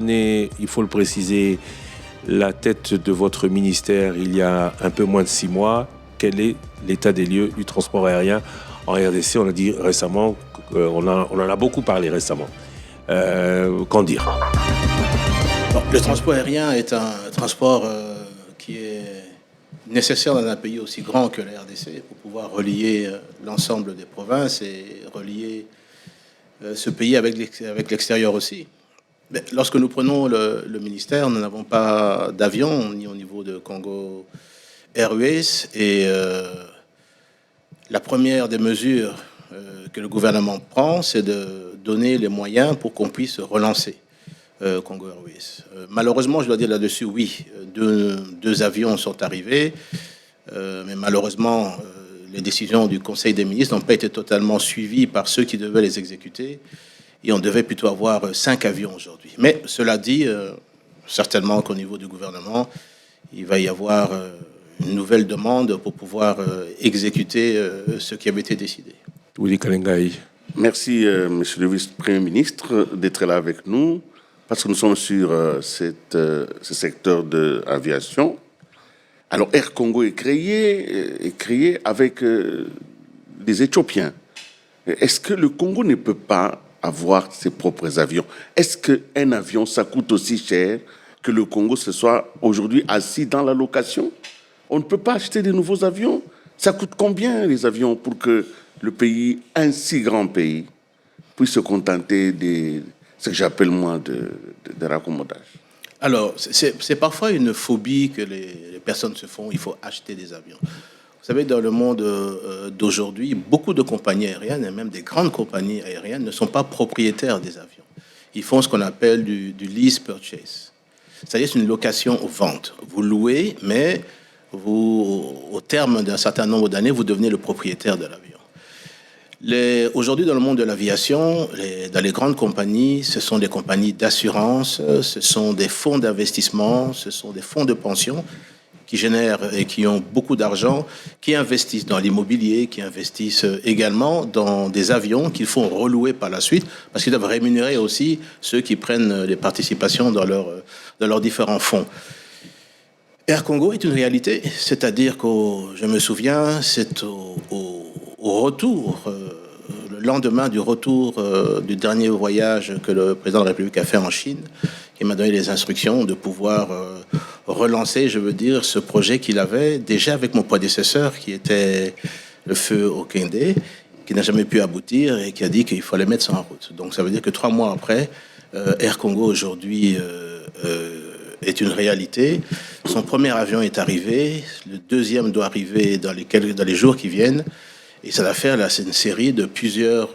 Il faut le préciser, la tête de votre ministère il y a un peu moins de 6 mois. Quel est l'état des lieux du transport aérien en RDC? On a dit récemment, on en a beaucoup parlé récemment. Qu'en dire? Bon, le transport aérien est un transport qui est nécessaire dans un pays aussi grand que la RDC pour pouvoir relier l'ensemble des provinces et relier ce pays avec l'extérieur aussi. Mais lorsque nous prenons le ministère, nous n'avons pas d'avion, ni au niveau de Congo Airways. Et la première des mesures que le gouvernement prend, c'est de donner les moyens pour qu'on puisse relancer Congo Airways. Malheureusement, je dois dire là-dessus, oui, deux avions sont arrivés, mais malheureusement, les décisions du Conseil des ministres n'ont pas été totalement suivies par ceux qui devaient les exécuter. Et on devait plutôt avoir 5 avions aujourd'hui. Mais cela dit, certainement qu'au niveau du gouvernement, il va y avoir une nouvelle demande pour pouvoir exécuter ce qui avait été décidé. Willy Kalengai. Merci, Monsieur le vice-premier ministre, d'être là avec nous, parce que nous sommes sur ce secteur de l'aviation. Alors, Air Congo est créé avec les Éthiopiens. Est-ce que le Congo ne peut pas avoir ses propres avions? Est-ce qu'un avion, ça coûte aussi cher que le Congo se soit aujourd'hui assis dans la location? On ne peut pas acheter de nouveaux avions. Ça coûte combien les avions pour que le pays, un si grand pays, puisse se contenter de ce que j'appelle moi de raccommodage? Alors, c'est parfois une phobie que les personnes se font. Il faut acheter des avions. Vous savez, dans le monde d'aujourd'hui, beaucoup de compagnies aériennes, et même des grandes compagnies aériennes, ne sont pas propriétaires des avions. Ils font ce qu'on appelle du lease purchase. C'est-à-dire c'est une location aux ventes. Vous louez, mais au terme d'un certain nombre d'années, vous devenez le propriétaire de l'avion. Aujourd'hui, dans le monde de l'aviation, dans les grandes compagnies, ce sont des compagnies d'assurance, ce sont des fonds d'investissement, ce sont des fonds de pension qui génèrent et qui ont beaucoup d'argent, qui investissent dans l'immobilier, qui investissent également dans des avions qu'ils font relouer par la suite, parce qu'ils doivent rémunérer aussi ceux qui prennent les participations dans leurs différents fonds. Air Congo est une réalité, c'est-à-dire que, je me souviens, c'est au retour, le lendemain du retour du dernier voyage que le président de la République a fait en Chine, qui m'a donné les instructions de pouvoir relancer, je veux dire, ce projet qu'il avait déjà avec mon prédécesseur, qui était le feu Okende, qui n'a jamais pu aboutir et qui a dit qu'il fallait mettre ça en route. Donc ça veut dire que 3 mois après, Air Congo aujourd'hui est une réalité. Son premier avion est arrivé, le deuxième doit arriver dans les jours qui viennent, et ça va faire là, c'est une série de plusieurs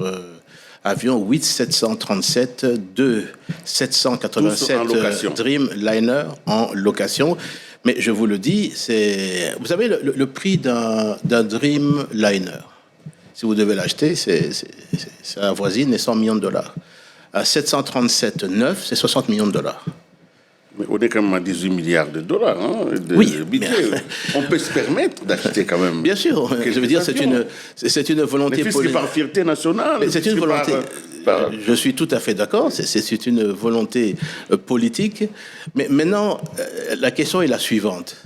avions, 8 737, 2 787 Dreamliner en location. Mais je vous le dis, vous savez, le prix d'un Dreamliner, si vous devez l'acheter, ça avoisine les 100 millions de dollars. À 737 neuf, c'est 60 millions de dollars. Mais on est quand même à 18 milliards de dollars de budget. On peut se permettre d'acheter quand même. Bien sûr. Je veux dire, c'est une volonté politique. C'est par fierté nationale. C'est une volonté. Je suis tout à fait d'accord. C'est une volonté politique. Mais maintenant, la question est la suivante.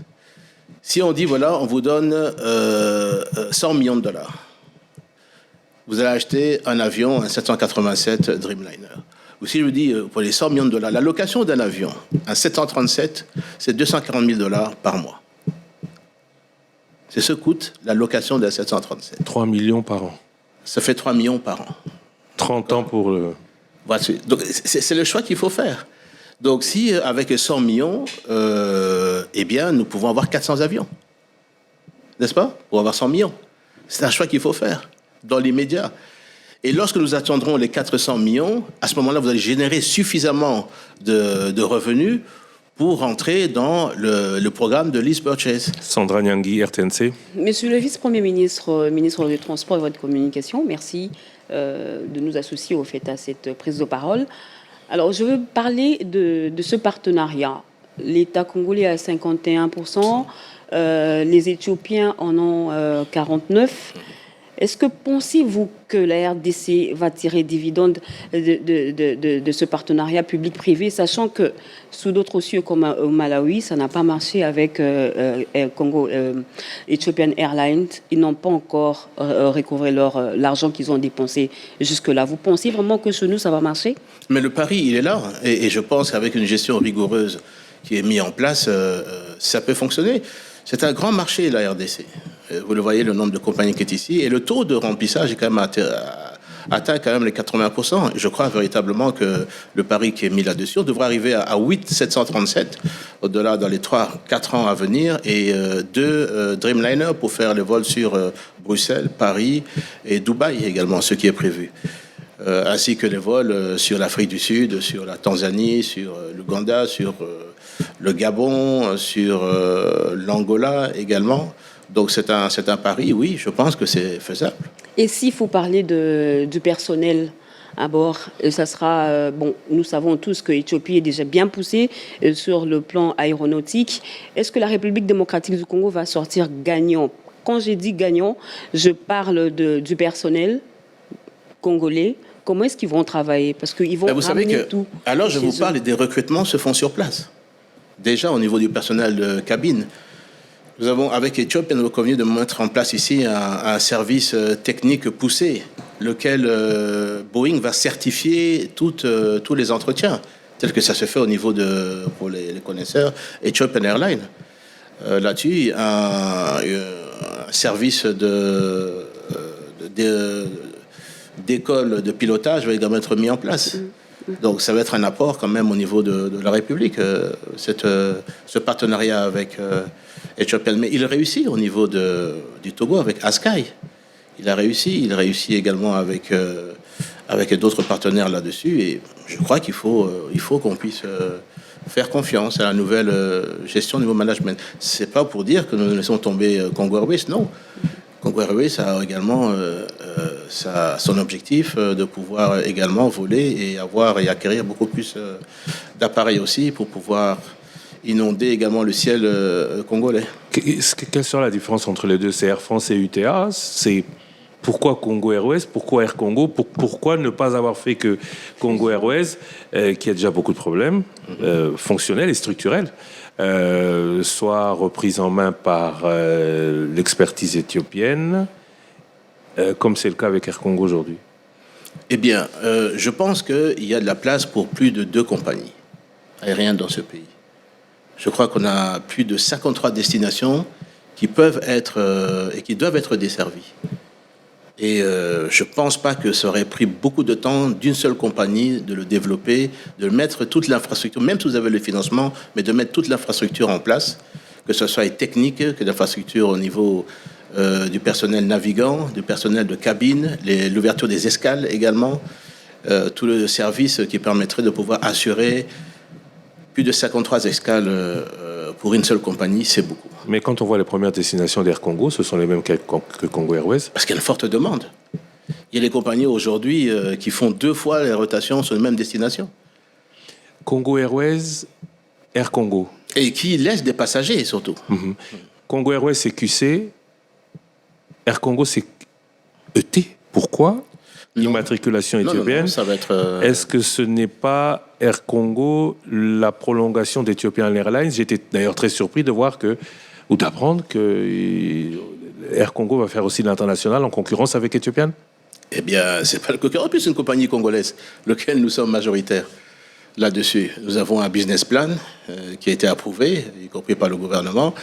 Si on dit, voilà, on vous donne 100 millions de dollars, vous allez acheter un avion, un 787 Dreamliner. Ou si je vous dis, pour les 100 millions de dollars, la location d'un avion, un 737, c'est 240 000 dollars par mois. C'est ce que coûte la location d'un 737. 3 millions par an. Ça fait 3 millions par an. 30 ans pour le... Voilà, donc, c'est le choix qu'il faut faire. Donc, si avec 100 millions, eh bien, nous pouvons avoir 400 avions. N'est-ce pas? Pour avoir 100 millions. C'est un choix qu'il faut faire, dans l'immédiat. Et lorsque nous atteindrons les 400 millions, à ce moment-là, vous allez générer suffisamment de revenus pour rentrer dans le programme de lease purchase. Sandra Nyangui, RTNC. Monsieur le vice-premier ministre, ministre du Transport et de la Communication, merci de nous associer au fait à cette prise de parole. Alors, je veux parler de ce partenariat. L'État congolais a 51%, les Éthiopiens en ont 49%. Est-ce que pensez-vous que la RDC va tirer dividende de ce partenariat public-privé, sachant que sous d'autres cieux comme au Malawi, ça n'a pas marché avec Congo, Ethiopian Airlines. Ils n'ont pas encore recouvré l'argent qu'ils ont dépensé jusque-là. Vous pensez vraiment que chez nous, ça va marcher? Mais le pari, il est là. Et je pense qu'avec une gestion rigoureuse qui est mise en place, ça peut fonctionner. C'est un grand marché, la RDC. Vous le voyez, le nombre de compagnies qui est ici. Et le taux de remplissage est quand même atteint quand même les 80%. Je crois véritablement que le pari qui est mis là-dessus, on devrait arriver à 8,737 au-delà dans les 3-4 ans à venir et 2 Dreamliner pour faire les vols sur Bruxelles, Paris et Dubaï également, ce qui est prévu. Ainsi que les vols sur l'Afrique du Sud, sur la Tanzanie, sur l'Ouganda, sur le Gabon, sur l'Angola également. Donc c'est un pari, oui, je pense que c'est faisable. Et s'il faut parler du personnel à bord, ça sera, bon, nous savons tous que l'Éthiopie est déjà bien poussée sur le plan aéronautique. Est-ce que la République démocratique du Congo va sortir gagnant? Quand j'ai dit gagnant, je parle du personnel congolais. Comment est-ce qu'ils vont travailler? Parce qu'ils vont ramener tout. Alors je vous parle, des recrutements se font sur place. Déjà au niveau du personnel de cabine. Nous avons, avec Ethiopian, nous avons convenu de mettre en place ici un service technique poussé, lequel Boeing va certifier tous les entretiens, tel que ça se fait au niveau pour les connaisseurs, Ethiopian Airlines. Là-dessus, un service d'école de pilotage va également être mis en place. Donc ça va être un apport quand même au niveau de la République, ce partenariat avec Ethiopian. Mais il réussit au niveau du Togo avec Askai. Il réussit également avec d'autres partenaires là-dessus. Et je crois qu'il faut qu'on puisse faire confiance à la nouvelle gestion, au niveau management. C'est pas pour dire que nous laissons tomber Congo Airways, non. Congo Airways a également son objectif de pouvoir également voler et acquérir beaucoup plus d'appareils aussi pour pouvoir inonder également le ciel congolais. Quelle sera la différence entre les deux? C'est Air France et UTA. C'est pourquoi Congo Airways? Pourquoi Air Congo? Pourquoi ne pas avoir fait que Congo Airways, qui a déjà beaucoup de problèmes fonctionnels et structurels, soit reprise en main par l'expertise éthiopienne, comme c'est le cas avec Air Congo aujourd'hui? Eh bien, je pense qu'il y a de la place pour plus de 2 compagnies aériennes dans ce pays. Je crois qu'on a plus de 53 destinations qui peuvent être et qui doivent être desservies. Et je ne pense pas que ça aurait pris beaucoup de temps d'une seule compagnie de le développer, de mettre toute l'infrastructure, même si vous avez le financement, mais de mettre toute l'infrastructure en place, que ce soit technique, que l'infrastructure au niveau du personnel navigant, du personnel de cabine, l'ouverture des escales également, tout le service qui permettrait de pouvoir assurer plus de 53 escales pour une seule compagnie, c'est beaucoup. Mais quand on voit les premières destinations d'Air Congo, ce sont les mêmes que Congo Airways. Parce qu'il y a une forte demande. Il y a des compagnies aujourd'hui qui font 2 fois les rotations sur les mêmes destinations. Congo Airways, Air Congo. Et qui laissent des passagers surtout. Mm-hmm. Congo Airways, c'est QC. Air Congo, c'est ET. Pourquoi? Immatriculation éthiopienne. Non, ça va être, Est-ce que ce n'est pas Air Congo la prolongation d'Ethiopian Airlines? J'étais d'ailleurs très surpris de voir ou d'apprendre que Air Congo va faire aussi l'international en concurrence avec Ethiopian. Eh bien, c'est pas le concurrent. En plus, c'est une compagnie congolaise, lequel nous sommes majoritaires là-dessus. Nous avons un business plan qui a été approuvé, y compris par le gouvernement,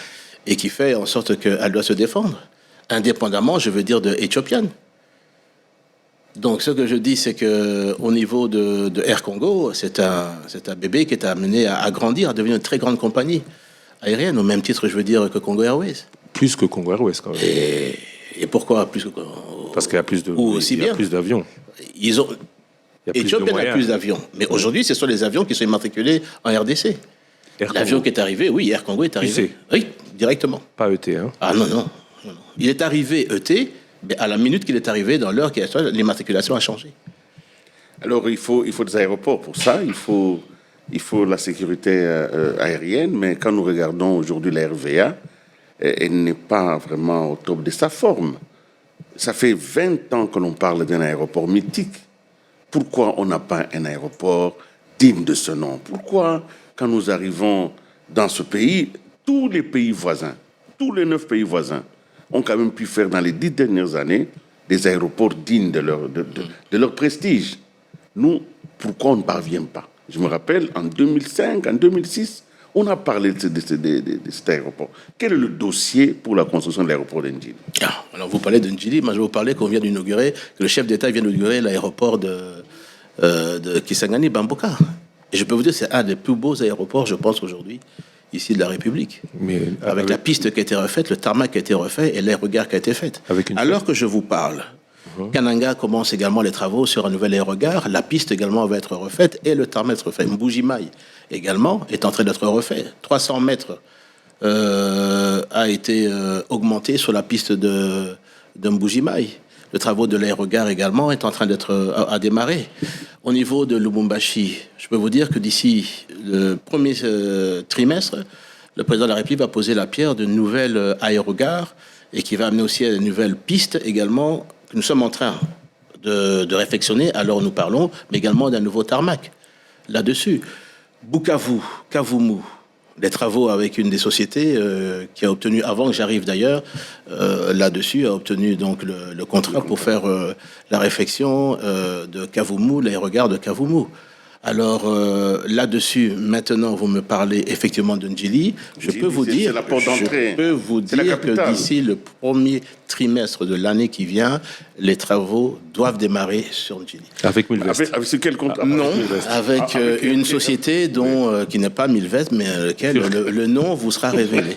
et qui fait en sorte qu'elle doit se défendre, indépendamment, je veux dire, de Ethiopian. Donc, ce que je dis, c'est qu'au niveau de Air Congo, c'est un bébé qui est amené à grandir, à devenir une très grande compagnie aérienne, au même titre, je veux dire, que Congo Airways. Plus que Congo Airways, quand même. Et pourquoi plus que Parce qu'il y a plus d'avions. Ethiopian a plus d'avions. Mais aujourd'hui, ce sont les avions qui sont immatriculés en RDC. L'avion qui est arrivé, oui, Air Congo est arrivé. Oui, directement. Pas ET, hein? Ah non. Il est arrivé ET, mais à la minute qu'il est arrivé, dans l'heure l'immatriculation a changé. Alors, il faut des aéroports pour ça, il faut la sécurité aérienne, mais quand nous regardons aujourd'hui la RVA, elle n'est pas vraiment au top de sa forme. ça fait 20 ans que l'on parle d'un aéroport mythique. Pourquoi on n'a pas un aéroport digne de ce nom? Pourquoi, quand nous arrivons dans ce pays, tous les pays voisins, tous les 9 pays voisins, ont quand même pu faire dans les 10 dernières années des aéroports dignes de leur prestige? Nous, pourquoi on ne parvient pas? Je me rappelle, en 2005, en 2006, on a parlé de cet aéroport. Quel est le dossier pour la construction de l'aéroport d'Ndjili? Alors, vous parlez de Ndjili, moi je vais vous parler qu'on vient d'inaugurer, que le chef d'État vient d'inaugurer l'aéroport de Kisangani Bamboka. Et je peux vous dire, c'est un des plus beaux aéroports, je pense, aujourd'hui, ici de la République. Mais avec la piste qui a été refaite, le tarmac qui a été refait et l'aérogare qui a été faite. Alors que je vous parle, Kananga commence également les travaux sur un nouvel aérogare. La piste également va être refaite et le tarmac être refait. Mbujimai également est en train d'être refait. 300 mètres a été augmenté sur la piste de Mbujimai. Le travaux de l'aérogare également est en train d'être à démarrer. Au niveau de Lubumbashi, je peux vous dire que d'ici le premier trimestre, le président de la République va poser la pierre d'une nouvelle aérogare et qui va amener aussi à de nouvelles pistes également que nous sommes en train de réflexionner alors nous parlons, mais également d'un nouveau tarmac là-dessus. Bukavu, Kavumu, les travaux avec une des sociétés qui a obtenu, avant que j'arrive d'ailleurs, là-dessus, a obtenu donc le contrat pour faire la réfection de Kavumu, l'aérogare de Kavumu. Alors là-dessus, maintenant, vous me parlez effectivement de Ndjili. Je peux vous dire que d'ici le premier trimestre de l'année qui vient, les travaux doivent démarrer sur Ndjili. Avec Milvest. Avec quel contrat? Non, avec une société dont qui n'est pas Milvest, mais lequel le nom vous sera révélé.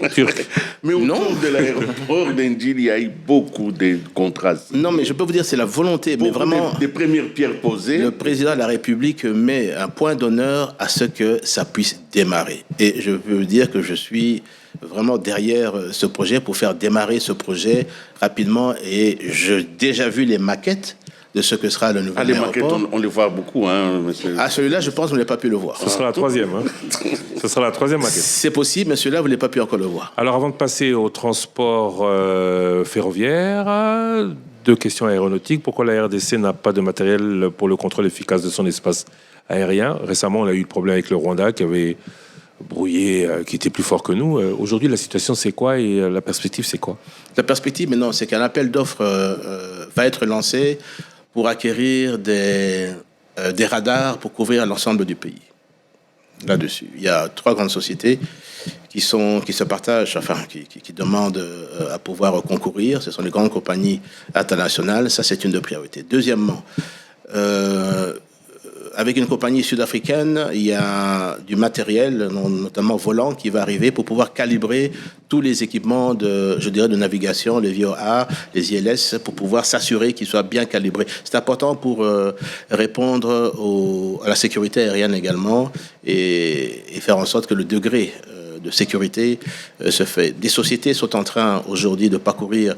Mais au nom de l'aéroport d'Ndjili, il y a eu beaucoup de contrats. Non, mais je peux vous dire, c'est la volonté, mais vraiment des premières pierres posées. Le président de la République met un point d'honneur à ce que ça puisse démarrer. Et je veux dire que je suis vraiment derrière ce projet pour faire démarrer ce projet rapidement. Et j'ai déjà vu les maquettes de ce que sera le nouvel aéroport. Les maquettes, on les voit beaucoup, hein, monsieur. Celui-là, je pense qu'on n'a pas pu le voir. Ce sera la troisième. Ce sera la troisième maquette. C'est possible, mais celui-là, vous n'avez pas pu encore le voir. Alors, avant de passer au transport ferroviaire, 2 questions aéronautiques. Pourquoi la RDC n'a pas de matériel pour le contrôle efficace de son espace aérien? Récemment, on a eu le problème avec le Rwanda qui avait brouillé, qui était plus fort que nous. Aujourd'hui, la situation, c'est quoi et la perspective, c'est quoi? La perspective, maintenant, c'est qu'un appel d'offres va être lancé pour acquérir des radars pour couvrir l'ensemble du pays. Là-dessus, il y a 3 grandes sociétés qui se partagent, enfin, qui demandent à pouvoir concourir. Ce sont les grandes compagnies internationales. Ça, c'est une de priorités. Deuxièmement, avec une compagnie sud-africaine, il y a du matériel, notamment volant, qui va arriver pour pouvoir calibrer tous les équipements de navigation, les VOA, les ILS, pour pouvoir s'assurer qu'ils soient bien calibrés. C'est important pour répondre à la sécurité aérienne également et faire en sorte que le degré de sécurité se fait. Des sociétés sont en train aujourd'hui de parcourir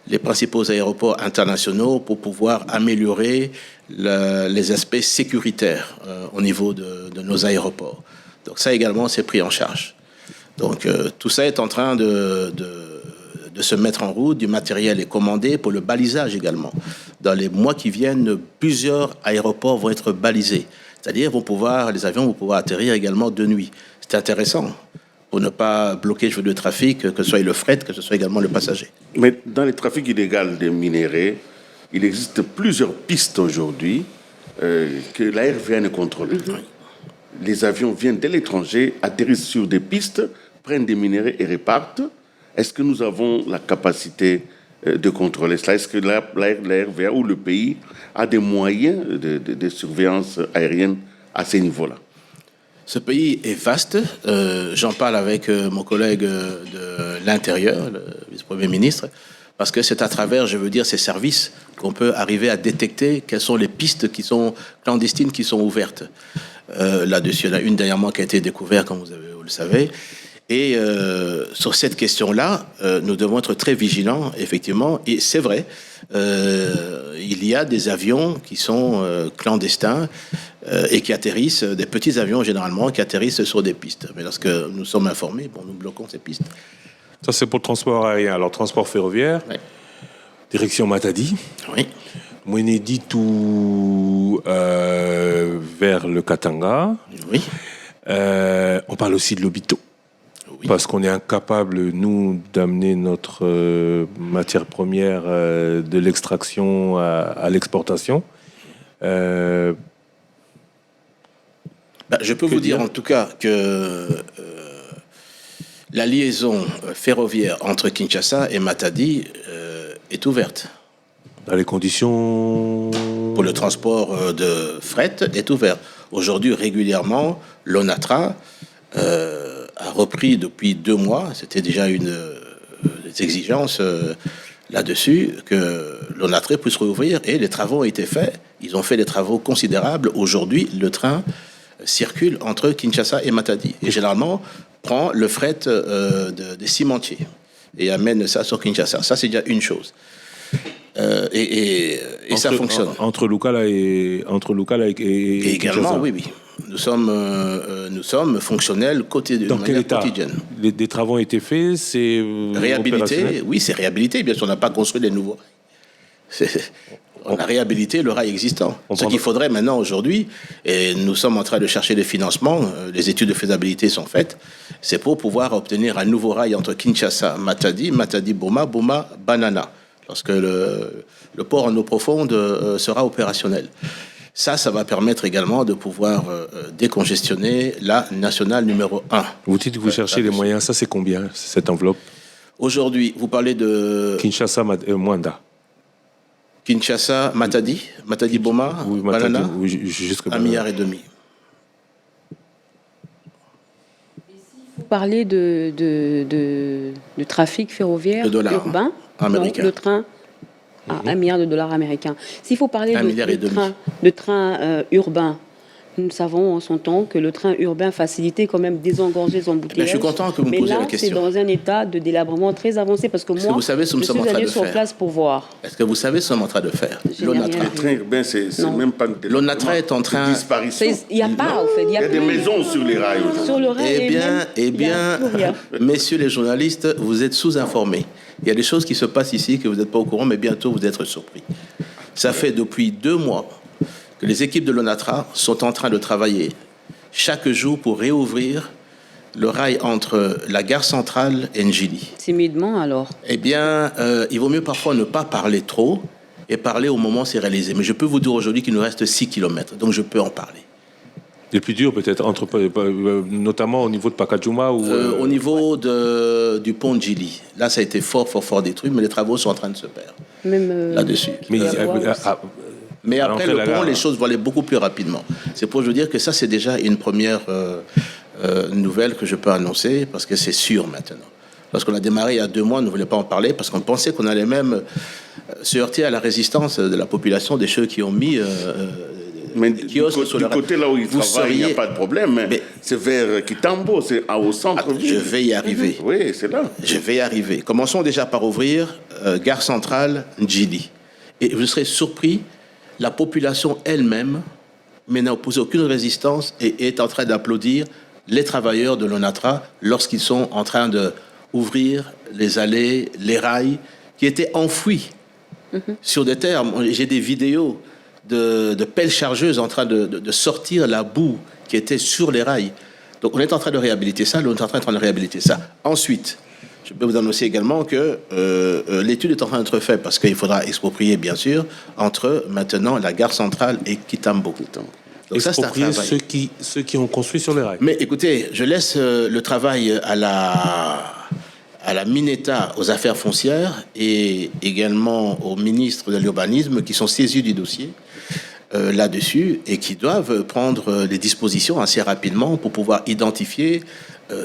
les principaux aéroports internationaux pour pouvoir améliorer les aspects sécuritaires au niveau de nos aéroports. Donc ça également, c'est pris en charge. Donc tout ça est en train de se mettre en route. Du matériel est commandé pour le balisage également. Dans les mois qui viennent, plusieurs aéroports vont être balisés. C'est-à-dire les avions vont pouvoir atterrir également de nuit. C'est intéressant pour ne pas bloquer le trafic, que ce soit le fret, que ce soit également le passager. Mais dans les trafics illégaux des minéraux, il existe plusieurs pistes aujourd'hui que la RVA ne contrôle plus. Les avions viennent de l'étranger, atterrissent sur des pistes, prennent des minéraux et repartent. Est-ce que nous avons la capacité de contrôler cela? Est-ce que la RVA ou le pays a des moyens de surveillance aérienne à ces niveaux-là? Ce pays est vaste. J'en parle avec mon collègue de l'Intérieur, le vice-premier ministre, parce que c'est à travers, je veux dire, ces services qu'on peut arriver à détecter quelles sont les pistes qui sont clandestines, qui sont ouvertes. Là-dessus, il y en a une dernièrement qui a été découverte, comme vous le savez. Et sur cette question-là, nous devons être très vigilants, effectivement. Et c'est vrai, il y a des avions qui sont clandestins et qui atterrissent, des petits avions généralement, qui atterrissent sur des pistes. Mais lorsque nous sommes informés, nous bloquons ces pistes. Ça, c'est pour le transport aérien. Alors, transport ferroviaire, direction Matadi. Oui. Mwenedi tout vers le Katanga. Oui. On parle aussi de l'Obito. Oui. Parce qu'on est incapable, nous, d'amener notre matière première de l'extraction à l'exportation. Je peux vous dire en tout cas que la liaison ferroviaire entre Kinshasa et Matadi est ouverte. Dans les conditions... Pour le transport de fret est ouvert. Aujourd'hui, régulièrement, l'ONATRA a repris depuis 2 mois, c'était déjà une des exigences là-dessus, que l'ONATRA puisse rouvrir et les travaux ont été faits. Ils ont fait des travaux considérables. Aujourd'hui, le train circule entre Kinshasa et Matadi et généralement prend le fret des cimentiers et amène ça sur Kinshasa. Ça, c'est déjà une chose. Et ça fonctionne. Entre Lukala et également, oui. Nous sommes fonctionnels de manière quotidienne. Des travaux ont été faits, c'est réhabilité. Oui, c'est réhabilité. Bien sûr, on n'a pas construit des nouveaux rails. On a réhabilité le rail existant. Ce qu'il faudrait maintenant, aujourd'hui, et nous sommes en train de chercher des financements, les études de faisabilité sont faites, c'est pour pouvoir obtenir un nouveau rail entre Kinshasa, Matadi, Boma, Boma, Banana, lorsque le port en eau profonde sera opérationnel. Ça va permettre également de pouvoir décongestionner la nationale numéro 1. Vous dites que vous cherchez les moyens, ça c'est combien, cette enveloppe? Aujourd'hui, vous parlez de... Kinshasa, Mwanda. Kinshasa, Matadi, Boma, oui, Banana, oui, jusqu'à 1,5 milliard. Vous parlez de trafic ferroviaire urbain, américain. Le train à $1 milliard américains. S'il faut parler de train urbain, nous savons en son temps que le train urbain facilitait quand même désengorger les embouteillages. Je suis content que vous me posiez la question. Mais là, c'est dans un état de délabrement très avancé parce que moi, vous savez ce que nous sommes en train de sur faire place pour voir. Est-ce que vous savez ce que nous sommes en train de faire? Le train urbain, c'est même pas... L'ONATRA est en train... disparition. Il n'y a pas, en fait. Il y a des maisons sur les rails. Sur le rail, eh bien, messieurs les journalistes, vous êtes sous-informés. Il y a des choses qui se passent ici que vous n'êtes pas au courant, mais bientôt vous êtes surpris. Ça fait depuis 2 mois que les équipes de l'ONATRA sont en train de travailler chaque jour pour réouvrir le rail entre la gare centrale et Njili. Timidement, alors? Eh bien, il vaut mieux parfois ne pas parler trop et parler au moment où c'est réalisé. Mais je peux vous dire aujourd'hui qu'il nous reste 6 km, donc je peux en parler. Les plus durs peut-être, notamment au niveau de Pakadjouma ou au niveau du pont Njili. Là, ça a été fort détruit, mais les travaux sont en train de se faire là-dessus. Mais après le pont, les choses vont aller beaucoup plus rapidement. C'est pour vous dire que ça, c'est déjà une première nouvelle que je peux annoncer, parce que c'est sûr maintenant. Lorsqu'on a démarré il y a 2 mois, on ne voulait pas en parler, parce qu'on pensait qu'on allait même se heurter à la résistance de la population, des ceux qui ont mis... mais du côté là où ils travaillent, il n'y a pas de problème. Mais c'est vers Kitambo, c'est au centre-ville. Je vais y arriver. Oui, c'est là. Je vais y arriver. Commençons déjà par ouvrir gare centrale Njili. Et vous serez surpris, la population elle-même, mais n'a opposé aucune résistance et est en train d'applaudir les travailleurs de l'ONATRA lorsqu'ils sont en train d'ouvrir les allées, les rails qui étaient enfouis sur des terres. J'ai des vidéos de pelles chargeuses en train de sortir la boue qui était sur les rails. Donc on est en train de réhabiliter ça, Ensuite, je peux vous annoncer également que l'étude est en train d'être faite parce qu'il faudra exproprier, bien sûr, entre maintenant la gare centrale et Kitambo. Donc exproprier ceux qui ont construit sur les rails. Mais écoutez, je laisse le travail à la Mineta aux affaires foncières et également au ministre de l'Urbanisme qui sont saisis du dossier là-dessus et qui doivent prendre des dispositions assez rapidement pour pouvoir identifier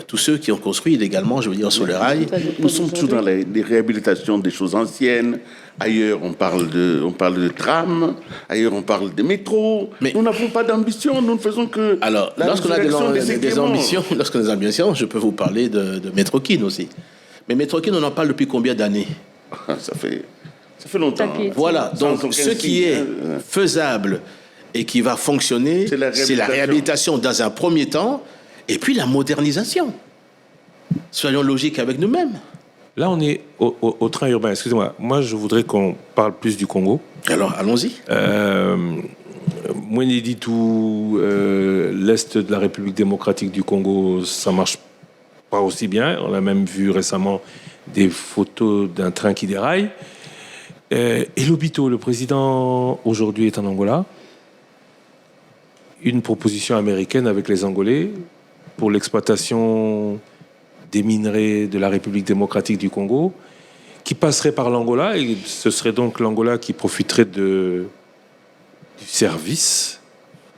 tous ceux qui ont construit illégalement, je veux dire, sur le rail. Nous sommes toujours dans les réhabilitations des choses anciennes. Ailleurs, on parle de tram. Ailleurs, on parle de métro. Mais nous n'avons pas d'ambition. Nous ne faisons que... Alors, lorsqu'on a des ambitions, je peux vous parler de Métrokin aussi. Mais Métrokin, on en parle depuis combien d'années? Ça fait longtemps. Voilà. Donc, ce qui est faisable et qui va fonctionner, c'est la réhabilitation dans un premier temps. Et puis la modernisation. Soyons logiques avec nous-mêmes. Là, on est au train urbain. Excusez-moi, moi, je voudrais qu'on parle plus du Congo. Alors, allons-y. Mweneditu, l'Est de la République démocratique du Congo, ça marche pas aussi bien. On a même vu récemment des photos d'un train qui déraille. Et Lobito, le président, aujourd'hui est en Angola. Une proposition américaine avec les Angolais pour l'exploitation des minerais de la République démocratique du Congo, qui passerait par l'Angola, et ce serait donc l'Angola qui profiterait du service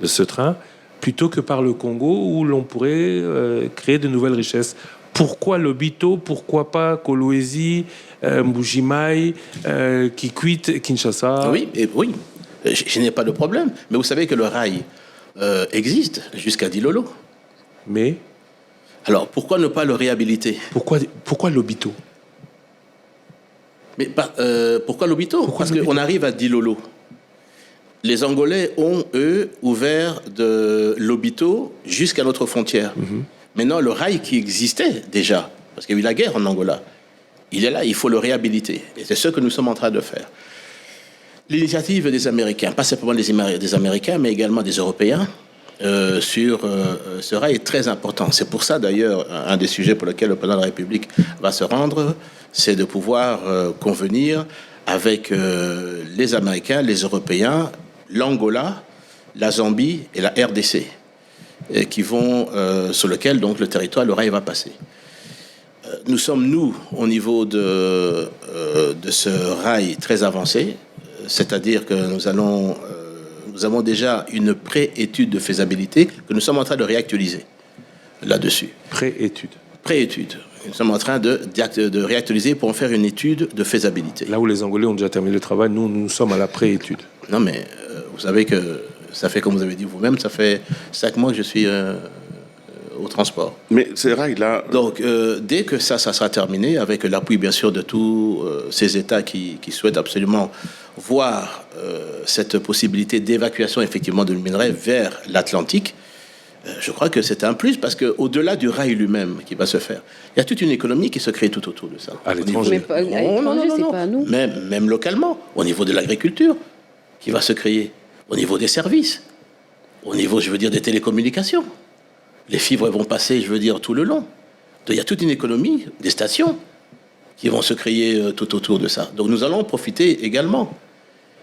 de ce train, plutôt que par le Congo, où l'on pourrait créer de nouvelles richesses. Pourquoi Lobito? Pourquoi pas Kolwezi, Mbujimayi, Kikwit, Kinshasa? Oui, je n'ai pas de problème. Mais vous savez que le rail existe jusqu'à Dilolo. Mais alors, pourquoi ne pas le réhabiliter? Pourquoi Lobito? Mais pourquoi Lobito? Parce qu'on arrive à Dilolo. Les Angolais ont, eux, ouvert de Lobito jusqu'à notre frontière. Maintenant, le rail qui existait déjà, parce qu'il y a eu la guerre en Angola, il est là, il faut le réhabiliter. Et c'est ce que nous sommes en train de faire. L'initiative des Américains, pas simplement des Américains, mais également des Européens, sur ce rail est très important. C'est pour ça, d'ailleurs, un des sujets pour lesquels le président de la République va se rendre, c'est de pouvoir convenir avec les Américains, les Européens, l'Angola, la Zambie et la RDC, qui vont, sur lequel donc le territoire, le rail va passer. Nous sommes, nous, au niveau de ce rail très avancé, c'est-à-dire que nous avons déjà une pré-étude de faisabilité que nous sommes en train de réactualiser là-dessus. Pré-étude. Pré-étude. Nous sommes en train de réactualiser pour en faire une étude de faisabilité. Là où les Angolais ont déjà terminé le travail, nous sommes à la pré-étude. Non, mais vous savez que ça fait, comme vous avez dit vous-même, ça fait 5 mois que je suis au transport. Mais ces rails-là... Donc, dès que ça sera terminé, avec l'appui, bien sûr, de tous ces États qui souhaitent absolument voir cette possibilité d'évacuation, effectivement, de minerais vers l'Atlantique, je crois que c'est un plus, parce qu'au-delà du rail lui-même qui va se faire, il y a toute une économie qui se crée tout autour de ça. À l'étranger. Mais à l'étranger, c'est pas à nous. Même localement, au niveau de l'agriculture, qui va se créer, au niveau des services, au niveau, je veux dire, des télécommunications. Les fibres vont passer, je veux dire, tout le long. Donc, il y a toute une économie, des stations, qui vont se créer tout autour de ça. Donc, nous allons en profiter également.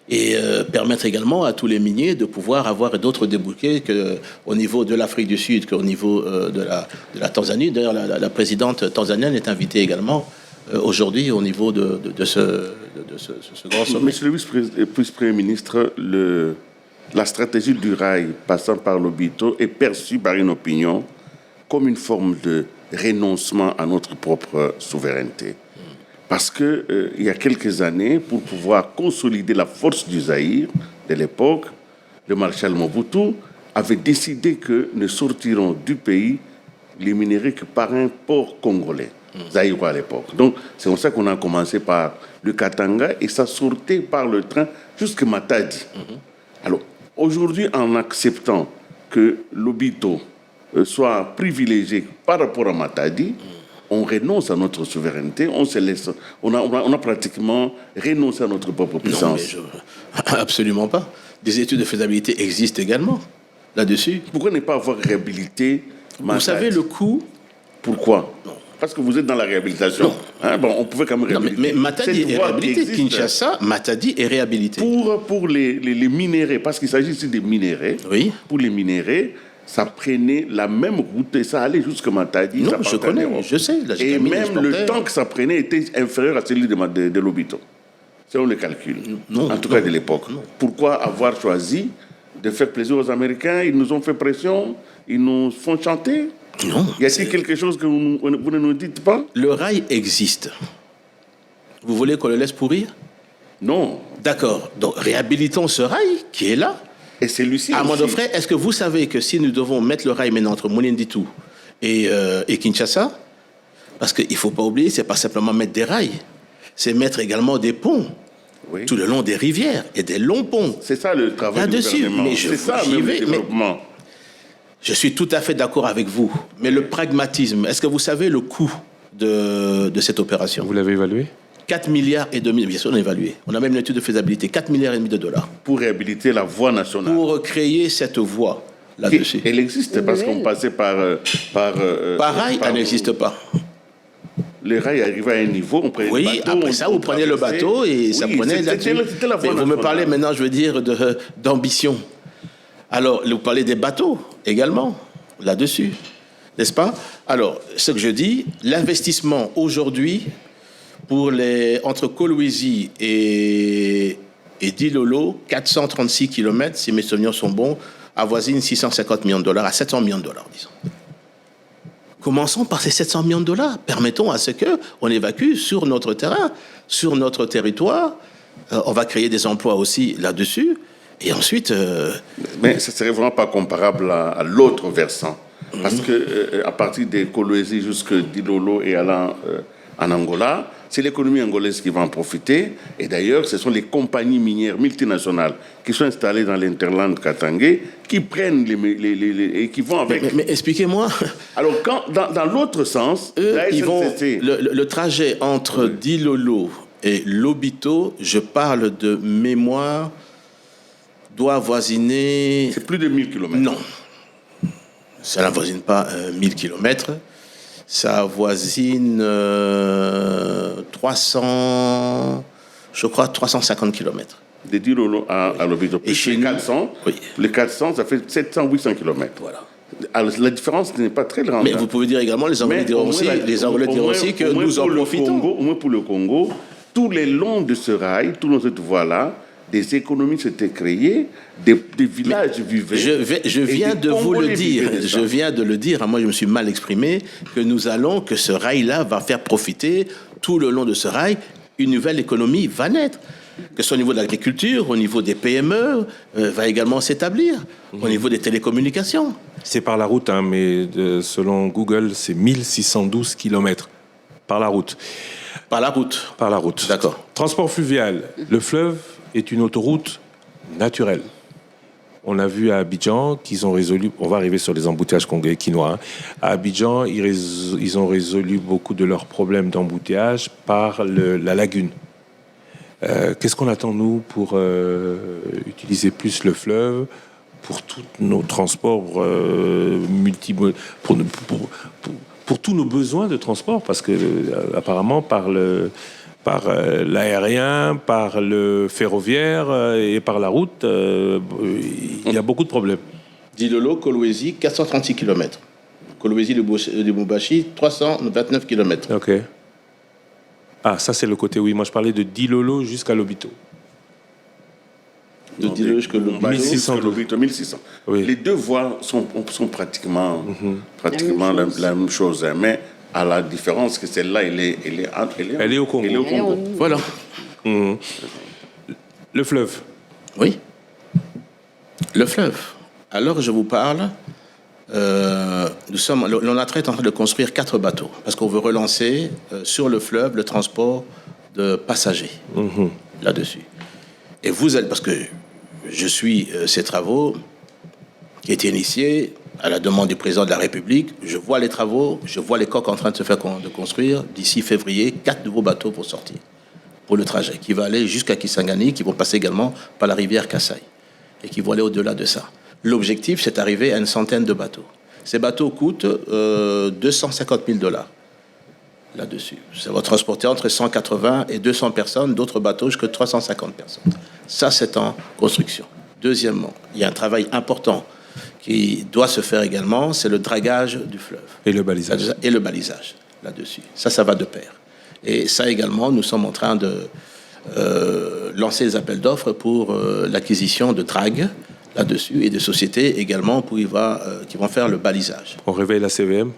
Et permettre également à tous les miniers de pouvoir avoir d'autres débouchés qu'au niveau de l'Afrique du Sud, qu'au niveau de la Tanzanie. D'ailleurs, la présidente tanzanienne est invitée également aujourd'hui au niveau de ce grand sommet. Monsieur le vice-premier ministre, la stratégie du rail passant par Lobito est perçue par une opinion comme une forme de renoncement à notre propre souveraineté. Parce que il y a quelques années, pour pouvoir consolider la force du Zaïre de l'époque, le maréchal Mobutu avait décidé que ne sortiront du pays les minéraux que par un port congolais, zaïrois à l'époque. Donc c'est comme ça qu'on a commencé par le Katanga et ça sortait par le train jusqu'à Matadi. Alors aujourd'hui, en acceptant que Lobito soit privilégié par rapport à Matadi, on renonce à notre souveraineté, on a pratiquement renoncé à notre propre puissance. Non, mais absolument pas. Des études de faisabilité existent également là-dessus. Pourquoi ne pas avoir réhabilité Matadi? Vous savez le coût? Pourquoi? Non. Parce que vous êtes dans la réhabilitation. Hein, bon, on pouvait quand même réhabiliter. Mais Matadi est réhabilité. Kinshasa, Matadi est réhabilité. Pour les minéraux, parce qu'il s'agit ici des minéraux. Oui. Pour les minéraux, ça prenait la même route et ça allait jusqu'à Matadi. Non, je connais, je sais. Là, et même le temps que ça prenait était inférieur à celui de Lobito. C'est on le calcule. En tout cas de l'époque. Pourquoi avoir choisi de faire plaisir aux Américains? Ils nous ont fait pression, ils nous font chanter. Non. Y a-t-il quelque chose que vous ne nous dites pas? Le rail existe. Vous voulez qu'on le laisse pourrir? Non. D'accord. Donc réhabilitons ce rail qui est là. Et celui-ci à aussi. mon frère, est-ce que vous savez que si nous devons mettre le rail maintenant entre Mweneditu et Kinshasa, parce qu'il ne faut pas oublier, c'est pas simplement mettre des rails, c'est mettre également des ponts tout le long des rivières et des longs ponts. C'est ça le travail du gouvernement. Mais c'est ça même le développement. Je suis tout à fait d'accord avec vous. Mais le pragmatisme, est-ce que vous savez le coût de cette opération. Vous l'avez évalué? 4 milliards et demi, bien sûr, on a évalué. On a même une étude de faisabilité, 4 milliards et demi de dollars. Pour réhabiliter la voie nationale. Pour créer cette voie là-dessus. Elle existe parce qu'on passait par Pareil, elle n'existe pas. Les rails arrivaient à un niveau, on prenait le bateau. Oui, après ça, vous prenez le bateau et ça prenait là-dessus. C'était la voie Mais vous me nationale. parlez maintenant, je veux dire, d'ambition. Alors, vous parlez des bateaux également, là-dessus, n'est-ce pas? Alors, ce que je dis, l'investissement aujourd'hui, entre Kolwezi et Dilolo, 436 km, si mes souvenirs sont bons, avoisine 650 millions de dollars à 700 millions de dollars, disons. Commençons par ces 700 millions de dollars. Permettons à ce qu'on évacue sur notre terrain, sur notre territoire. On va créer des emplois aussi là-dessus. Et ensuite... Mais ce ne serait vraiment pas comparable à l'autre versant. Parce que à partir des Kolwezi jusqu'à Dilolo et allant en Angola, c'est l'économie angolaise qui va en profiter. Et d'ailleurs, ce sont les compagnies minières multinationales qui sont installées dans l'interland katangais qui prennent et qui vont avec. Mais expliquez-moi. Alors, dans l'autre sens, ils vont, le trajet entre Dilolo et Lobito, je parle de mémoire, doit avoisiner... C'est plus de 1000 km. Non. Ça n'avoisine pas 1000 km. Ça avoisine 350 km. De Dilolo à Lobito. Et chez les 400, oui. Les 400, ça fait 700-800 km. Voilà. Alors, la différence n'est pas très grande. Mais vous pouvez dire également, les Anglais diront aussi, que nous en profitons. Au moins pour le Congo, tout le long de ce rail, tout le long de cette voie-là, des économies s'étaient créées, des villages vivaient. Je viens de vous le dire. Je viens de le dire. Moi, je me suis mal exprimé. Que ce rail-là va faire profiter tout le long de ce rail. Une nouvelle économie va naître. Que ce soit au niveau de l'agriculture, au niveau des PME, va également s'établir. Au niveau des télécommunications. C'est par la route, hein, mais selon Google, c'est 1612 km par la route. Par la route. Par la route. D'accord. Transport fluvial. Le fleuve est une autoroute naturelle. On a vu à Abidjan qu'ils ont résolu, on va arriver sur les embouteillages congolais quinois. Hein. À Abidjan, ils ont résolu beaucoup de leurs problèmes d'embouteillage par la lagune. Qu'est-ce qu'on attend, nous, pour utiliser plus le fleuve, pour tous nos transports multimodaux, pour tous nos besoins de transport, parce que apparemment par l'aérien, par le ferroviaire et par la route, il y a beaucoup de problèmes. Dilolo, Kolwezi, 436 km. Kolwezi, Lubumbashi, 329 km. Ok. Ah, ça c'est le côté, oui. Moi je parlais de Dilolo jusqu'à Lobito. De Dilolo jusqu'à Lobito. 1600. Oui. Les deux voies sont pratiquement la même chose. Hein, mais à la différence que celle-là, elle est au Congo. Voilà. Le fleuve. Oui. Le fleuve. Alors je vous parle, l'ONATRA est en train de construire 4 bateaux parce qu'on veut relancer sur le fleuve le transport de passagers là-dessus. Et vous êtes, parce que je suis ces travaux qui étaient initiés à la demande du président de la République, je vois les travaux, je vois les coques en train de se faire construire. D'ici février, 4 nouveaux bateaux vont sortir pour le trajet, qui va aller jusqu'à Kisangani, qui vont passer également par la rivière Kassai et qui vont aller au-delà de ça. L'objectif, c'est d'arriver à une centaine de bateaux. Ces bateaux coûtent 250 000 $ là-dessus. Ça va transporter entre 180 et 200 personnes, d'autres bateaux jusqu'à 350 personnes. Ça, c'est en construction. Deuxièmement, il y a un travail important qui doit se faire également, c'est le dragage du fleuve. Et le balisage. Et le balisage là-dessus. Ça va de pair. Et ça également, nous sommes en train de lancer les appels d'offres pour l'acquisition de dragues là-dessus et de sociétés également qui vont faire le balisage. On réveille la CVM.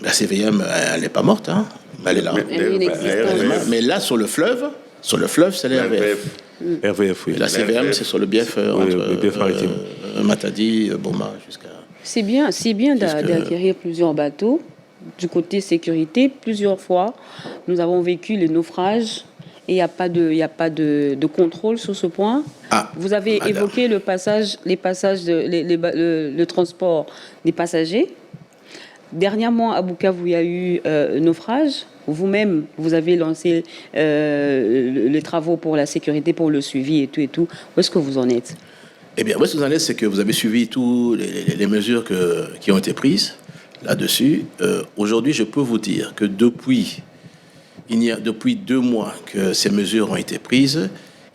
La CVM, elle n'est pas morte, hein. Elle est là. Mais là, sur le fleuve, c'est l'RVF. RVF, oui. La CVM, c'est sur le bief entre Matadi, Boma, jusqu'à... C'est bien d'acquérir plusieurs bateaux. Du côté sécurité, plusieurs fois, nous avons vécu les naufrages et il n'y a pas de contrôle sur ce point. Vous avez évoqué le transport des passagers. dernièrement, à Bukavu, il y a eu naufrage. Vous-même, vous avez lancé les travaux pour la sécurité, pour le suivi et tout et tout. Où est-ce que vous en êtes? Eh bien, où est-ce que vous en êtes, c'est que vous avez suivi toutes les mesures qui ont été prises là-dessus. Aujourd'hui, je peux vous dire que depuis 2 mois que ces mesures ont été prises,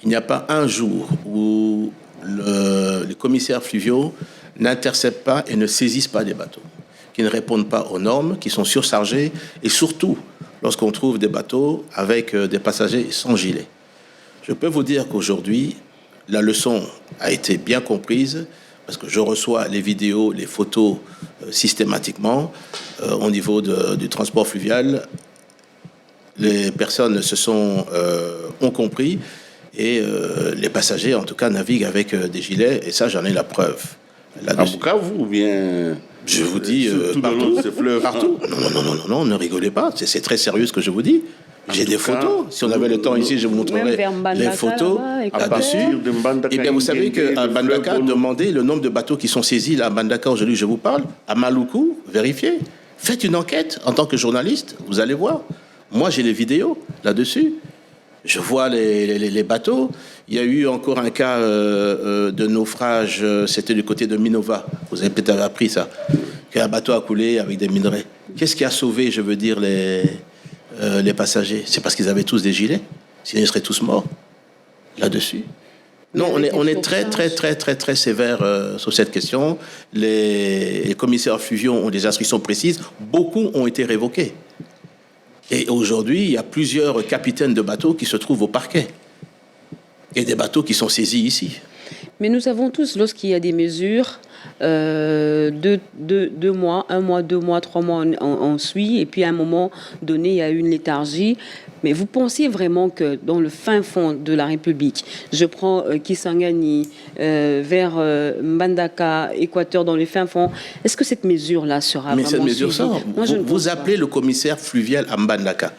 il n'y a pas un jour où les commissaires fluviaux n'interceptent pas et ne saisissent pas des bateaux, qui ne répondent pas aux normes, qui sont surchargés, et surtout lorsqu'on trouve des bateaux avec des passagers sans gilet. Je peux vous dire qu'aujourd'hui, la leçon a été bien comprise, parce que je reçois les vidéos, les photos systématiquement au niveau du transport fluvial. Les personnes ont compris, et les passagers, en tout cas, naviguent avec des gilets, et ça, j'en ai la preuve. À Bukavu ou bien... Je vous dis, partout. Non, ne rigolez pas, c'est très sérieux ce que je vous dis. J'ai des photos. Si on avait le temps ici, je vous montrerai les photos là-dessus. Et bien, vous savez qu'à Mbandaka, demandez le nombre de bateaux qui sont saisis là, à Mbandaka, aujourd'hui, je vous parle. À Maluku, vérifiez. Faites une enquête en tant que journaliste, vous allez voir. Moi, j'ai les vidéos là-dessus. Je vois les bateaux. Il y a eu encore un cas de naufrage, c'était du côté de Minova. Vous avez peut-être appris ça. Qu'un bateau a coulé avec des minerais. Qu'est-ce qui a sauvé, je veux dire, les passagers? C'est parce qu'ils avaient tous des gilets. Sinon, ils seraient tous morts là-dessus. Non, on est très sévère sur cette question. Les commissaires fluviaux ont des instructions précises. Beaucoup ont été révoqués. Et aujourd'hui, il y a plusieurs capitaines de bateaux qui se trouvent au parquet. Et des bateaux qui sont saisis ici. Mais nous savons tous, lorsqu'il y a des mesures, 2 mois, 1 mois, 2 mois, 3 mois, on suit. Et puis à un moment donné, il y a une léthargie. Mais vous pensez vraiment que dans le fin fond de la République, je prends Kisangani vers Mbandaka, Équateur, dans le fin fond, est-ce que cette mesure-là sera Mais vraiment cette mesure, suivie? vous appelez le commissaire fluvial à Mbandaka.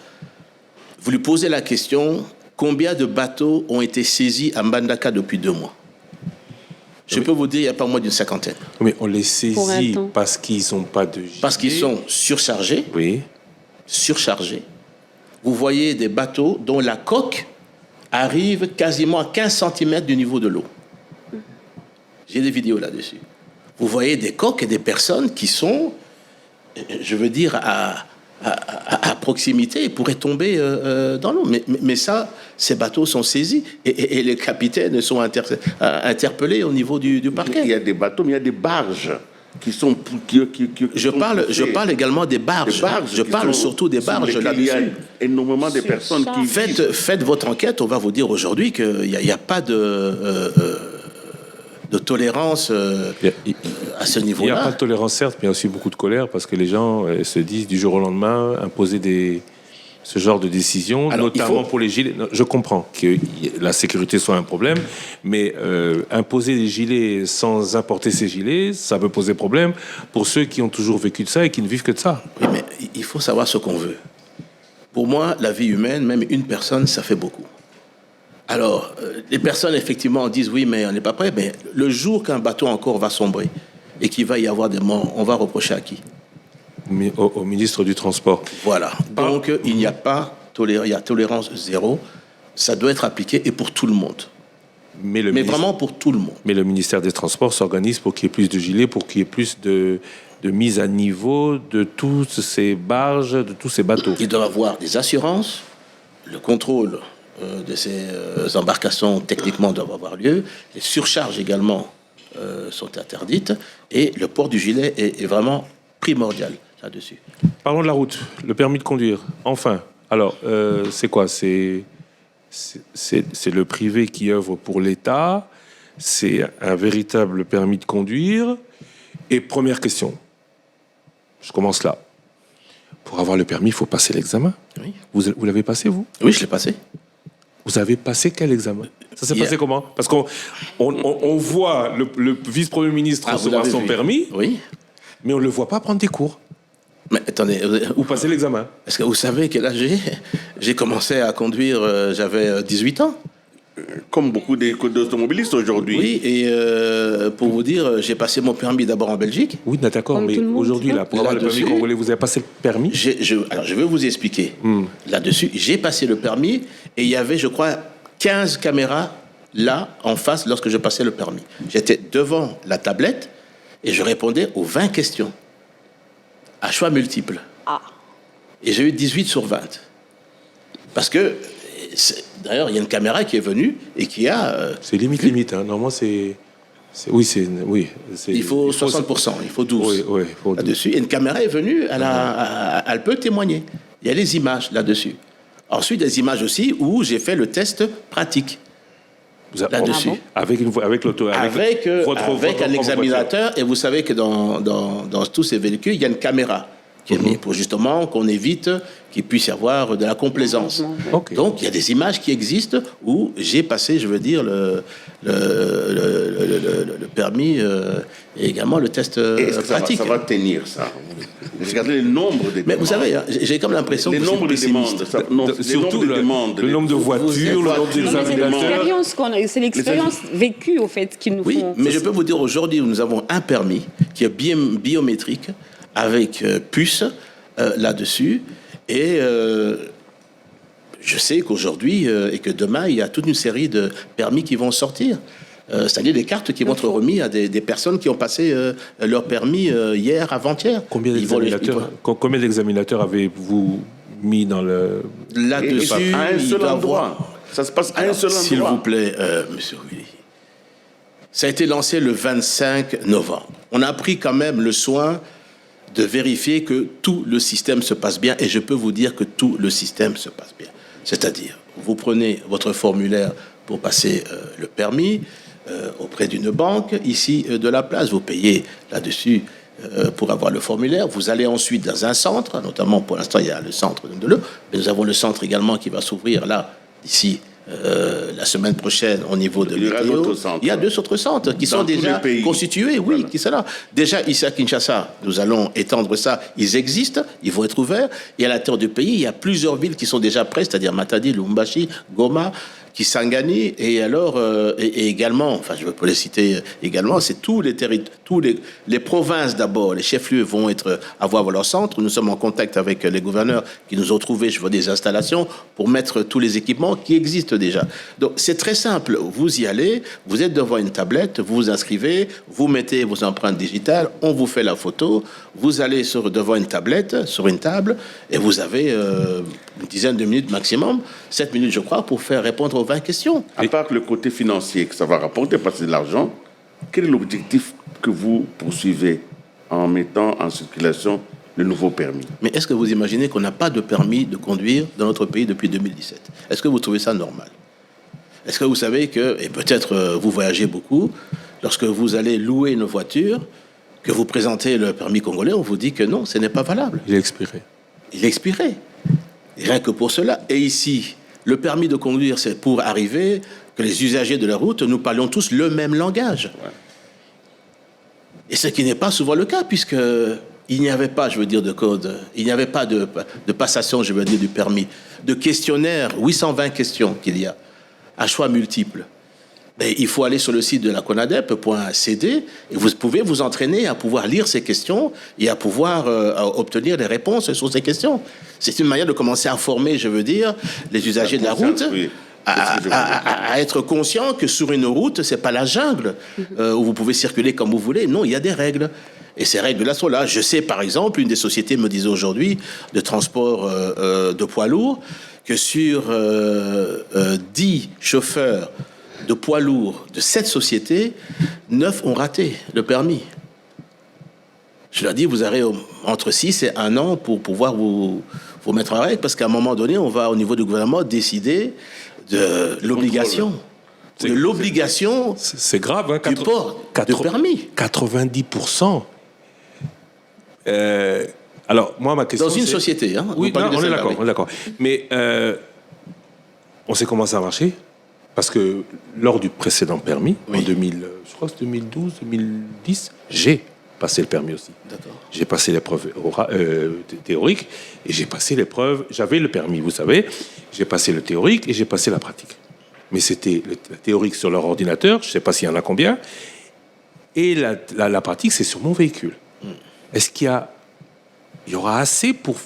Vous lui posez la question, combien de bateaux ont été saisis à Mbandaka depuis 2 mois? Je peux vous dire, il n'y a pas moins d'une 50aine. Mais on les saisit parce qu'ils n'ont pas de gilet. Parce qu'ils sont surchargés. Oui. Surchargés. Vous voyez des bateaux dont la coque arrive quasiment à 15 cm du niveau de l'eau. J'ai des vidéos là-dessus. Vous voyez des coques et des personnes qui sont, je veux dire, à proximité et pourraient tomber dans l'eau. Mais ça, ces bateaux sont saisis et les capitaines sont interpellés au niveau du parquet. Il y a des bateaux, mais il y a des barges qui sont... Je parle également des barges. Je parle surtout des barges là-dessus. Il y a énormément de personnes qui... Faites votre enquête, on va vous dire aujourd'hui qu'il n'y a pas de tolérance à ce niveau-là. Il n'y a pas de tolérance, certes, mais il y a aussi beaucoup de colère parce que les gens se disent du jour au lendemain imposer ce genre de décision, notamment pour les gilets. Non, je comprends que la sécurité soit un problème, mais imposer des gilets sans importer ces gilets, ça peut poser problème pour ceux qui ont toujours vécu de ça et qui ne vivent que de ça. Oui, mais il faut savoir ce qu'on veut. Pour moi, la vie humaine, même une personne, ça fait beaucoup. Alors, les personnes, effectivement, disent oui, mais on n'est pas prêt. Mais le jour qu'un bateau encore va sombrer et qu'il va y avoir des morts, on va reprocher à qui? Au ministre du Transport. Voilà. Donc, il n'y a pas il y a tolérance zéro. Ça doit être appliqué et pour tout le monde. Mais vraiment pour tout le monde. Mais le ministère des Transports s'organise pour qu'il y ait plus de gilets, pour qu'il y ait plus de mise à niveau de toutes ces barges, de tous ces bateaux. Ils doivent avoir des assurances, le contrôle de ces embarcations techniquement doivent avoir lieu. Les surcharges également sont interdites et le port du gilet est vraiment primordial là-dessus. Parlons de la route, le permis de conduire. Enfin, alors, c'est quoi? C'est le privé qui œuvre pour l'État. C'est un véritable permis de conduire. Et première question, je commence là. Pour avoir le permis, il faut passer l'examen. Oui. Vous l'avez passé, vous? Oui, je l'ai passé. Vous avez passé quel examen? Ça s'est passé comment? Parce qu'on voit le vice-premier ministre recevoir son permis, oui, mais on ne le voit pas prendre des cours. Mais attendez, ou passer l'examen. Est-ce que vous savez quel âge j'ai commencé à conduire, j'avais 18 ans. comme beaucoup d'automobilistes aujourd'hui. Oui, et pour vous dire, j'ai passé mon permis d'abord en Belgique. Oui, d'accord, Comme mais tout le monde, aujourd'hui, là, pour avoir le permis là-dessus, congolais, vous avez passé le permis? Alors, je vais vous expliquer. Là-dessus, j'ai passé le permis et il y avait, je crois, 15 caméras là, en face, lorsque je passais le permis. J'étais devant la tablette et je répondais aux 20 questions, à choix multiples. Ah. Et j'ai eu 18 sur 20. Parce que, d'ailleurs, il y a une caméra qui est venue et qui a... C'est limite. Hein. Normalement, oui, il faut 60%, il faut 12. Oui, il faut 12. Là-dessus. Et une caméra est venue, elle peut témoigner. Il y a les images là-dessus. Ensuite, des images aussi où j'ai fait le test pratique. Là-dessus. Avec l'auto. Avec un examinateur. Et vous savez que dans tous ces véhicules, il y a une caméra qui est mise pour justement qu'on évite qu'il puisse y avoir de la complaisance. Okay. Donc, il y a des images qui existent où j'ai passé, je veux dire, le permis et également le test pratique. Ça va tenir, ça. Regardez le nombre de demandes. Mais vous savez, hein, j'ai comme l'impression que le nombre de demandes. Surtout le nombre de voitures, le nombre d'examinateurs. C'est l'expérience vécue, au fait, qui nous Oui, font... mais je peux vous dire, aujourd'hui, nous avons un permis qui est biométrique, avec puce là-dessus. Et je sais qu'aujourd'hui et que demain, il y a toute une série de permis qui vont sortir. C'est-à-dire des cartes qui vont être remises à des personnes qui ont passé leur permis hier, avant-hier. Combien d'examinateurs avez-vous mis dans le... Là-dessus, à un seul endroit. Ça se passe à un seul endroit. S'il vous plaît, monsieur Willy. Ça a été lancé le 25 novembre. On a pris quand même le soin de vérifier que tout le système se passe bien. Et je peux vous dire que tout le système se passe bien. C'est-à-dire, vous prenez votre formulaire pour passer le permis auprès d'une banque, ici de la place. Vous payez là-dessus pour avoir le formulaire. Vous allez ensuite dans un centre, notamment pour l'instant, il y a le centre de l'eau, mais nous avons le centre également qui va s'ouvrir là, d'ici la semaine prochaine au niveau de l'ITO. Il y a 2 autres centres qui sont déjà constitués, oui, qui sont là. Déjà, ici à Kinshasa, nous allons étendre ça. Ils existent, ils vont être ouverts. Et à l'intérieur du pays, il y a plusieurs villes qui sont déjà prêtes, c'est-à-dire Matadi, Lubumbashi, Goma, Kisangani, et alors, et également, enfin, je peux les citer également, c'est tous les territoires, les provinces d'abord, les chefs-lieux vont avoir leur centre. Nous sommes en contact avec les gouverneurs qui nous ont trouvé, je vois, des installations pour mettre tous les équipements qui existent déjà. Donc, c'est très simple. Vous y allez, vous êtes devant une tablette, vous vous inscrivez, vous mettez vos empreintes digitales, on vous fait la photo, vous allez devant une tablette, sur une table, et vous avez une dizaine de minutes maximum, 7 minutes, je crois, pour faire répondre aux 20 questions. À part le côté financier que ça va rapporter, parce que c'est de l'argent, quel est l'objectif que vous poursuivez en mettant en circulation le nouveau permis? Mais est-ce que vous imaginez qu'on n'a pas de permis de conduire dans notre pays depuis 2017? Est-ce que vous trouvez ça normal? Est-ce que vous savez que, et peut-être vous voyagez beaucoup, lorsque vous allez louer une voiture, que vous présentez le permis congolais, on vous dit que non, ce n'est pas valable. Il est expiré. Il est expiré. Et rien que pour cela. Et ici, le permis de conduire, c'est pour arriver que les usagers de la route, nous parlions tous le même langage. Ouais. Et ce qui n'est pas souvent le cas, puisque il n'y avait pas, je veux dire, de code, il n'y avait pas de passation, je veux dire, du permis, de questionnaire, 820 questions qu'il y a, à choix multiples. Mais il faut aller sur le site de la CONADEP.cd et vous pouvez vous entraîner à pouvoir lire ces questions et à pouvoir obtenir des réponses sur ces questions. C'est une manière de commencer à former, je veux dire, les usagers de la route. Oui. À être conscient que sur une route, c'est pas la jungle où vous pouvez circuler comme vous voulez. Non, il y a des règles. Et ces règles-là sont là. Je sais, par exemple, une des sociétés me disait aujourd'hui de transport de poids lourds que sur 10 chauffeurs de poids lourds de cette société, 9 ont raté le permis. Je leur dis, vous avez entre 6 et 1 an pour pouvoir vous mettre en règle, parce qu'à un moment donné, on va, au niveau du gouvernement, décider de l'obligation. De l'obligation. C'est grave, hein, du port de permis. 90%. Alors, moi, ma question. Dans une société, hein. Oui, non, on est d'accord, on est d'accord. Mais on sait comment ça a marché. Parce que lors du précédent permis, en 2000, je crois que c'est 2012, 2010, j'ai passé le permis aussi. D'accord. J'ai passé l'épreuve théorique et j'ai passé l'épreuve. J'avais le permis, vous savez. J'ai passé le théorique et j'ai passé la pratique. mais c'était la théorique sur leur ordinateur, je ne sais pas s'il y en a combien, et la pratique, c'est sur mon véhicule. Est-ce qu'il y aura assez pour...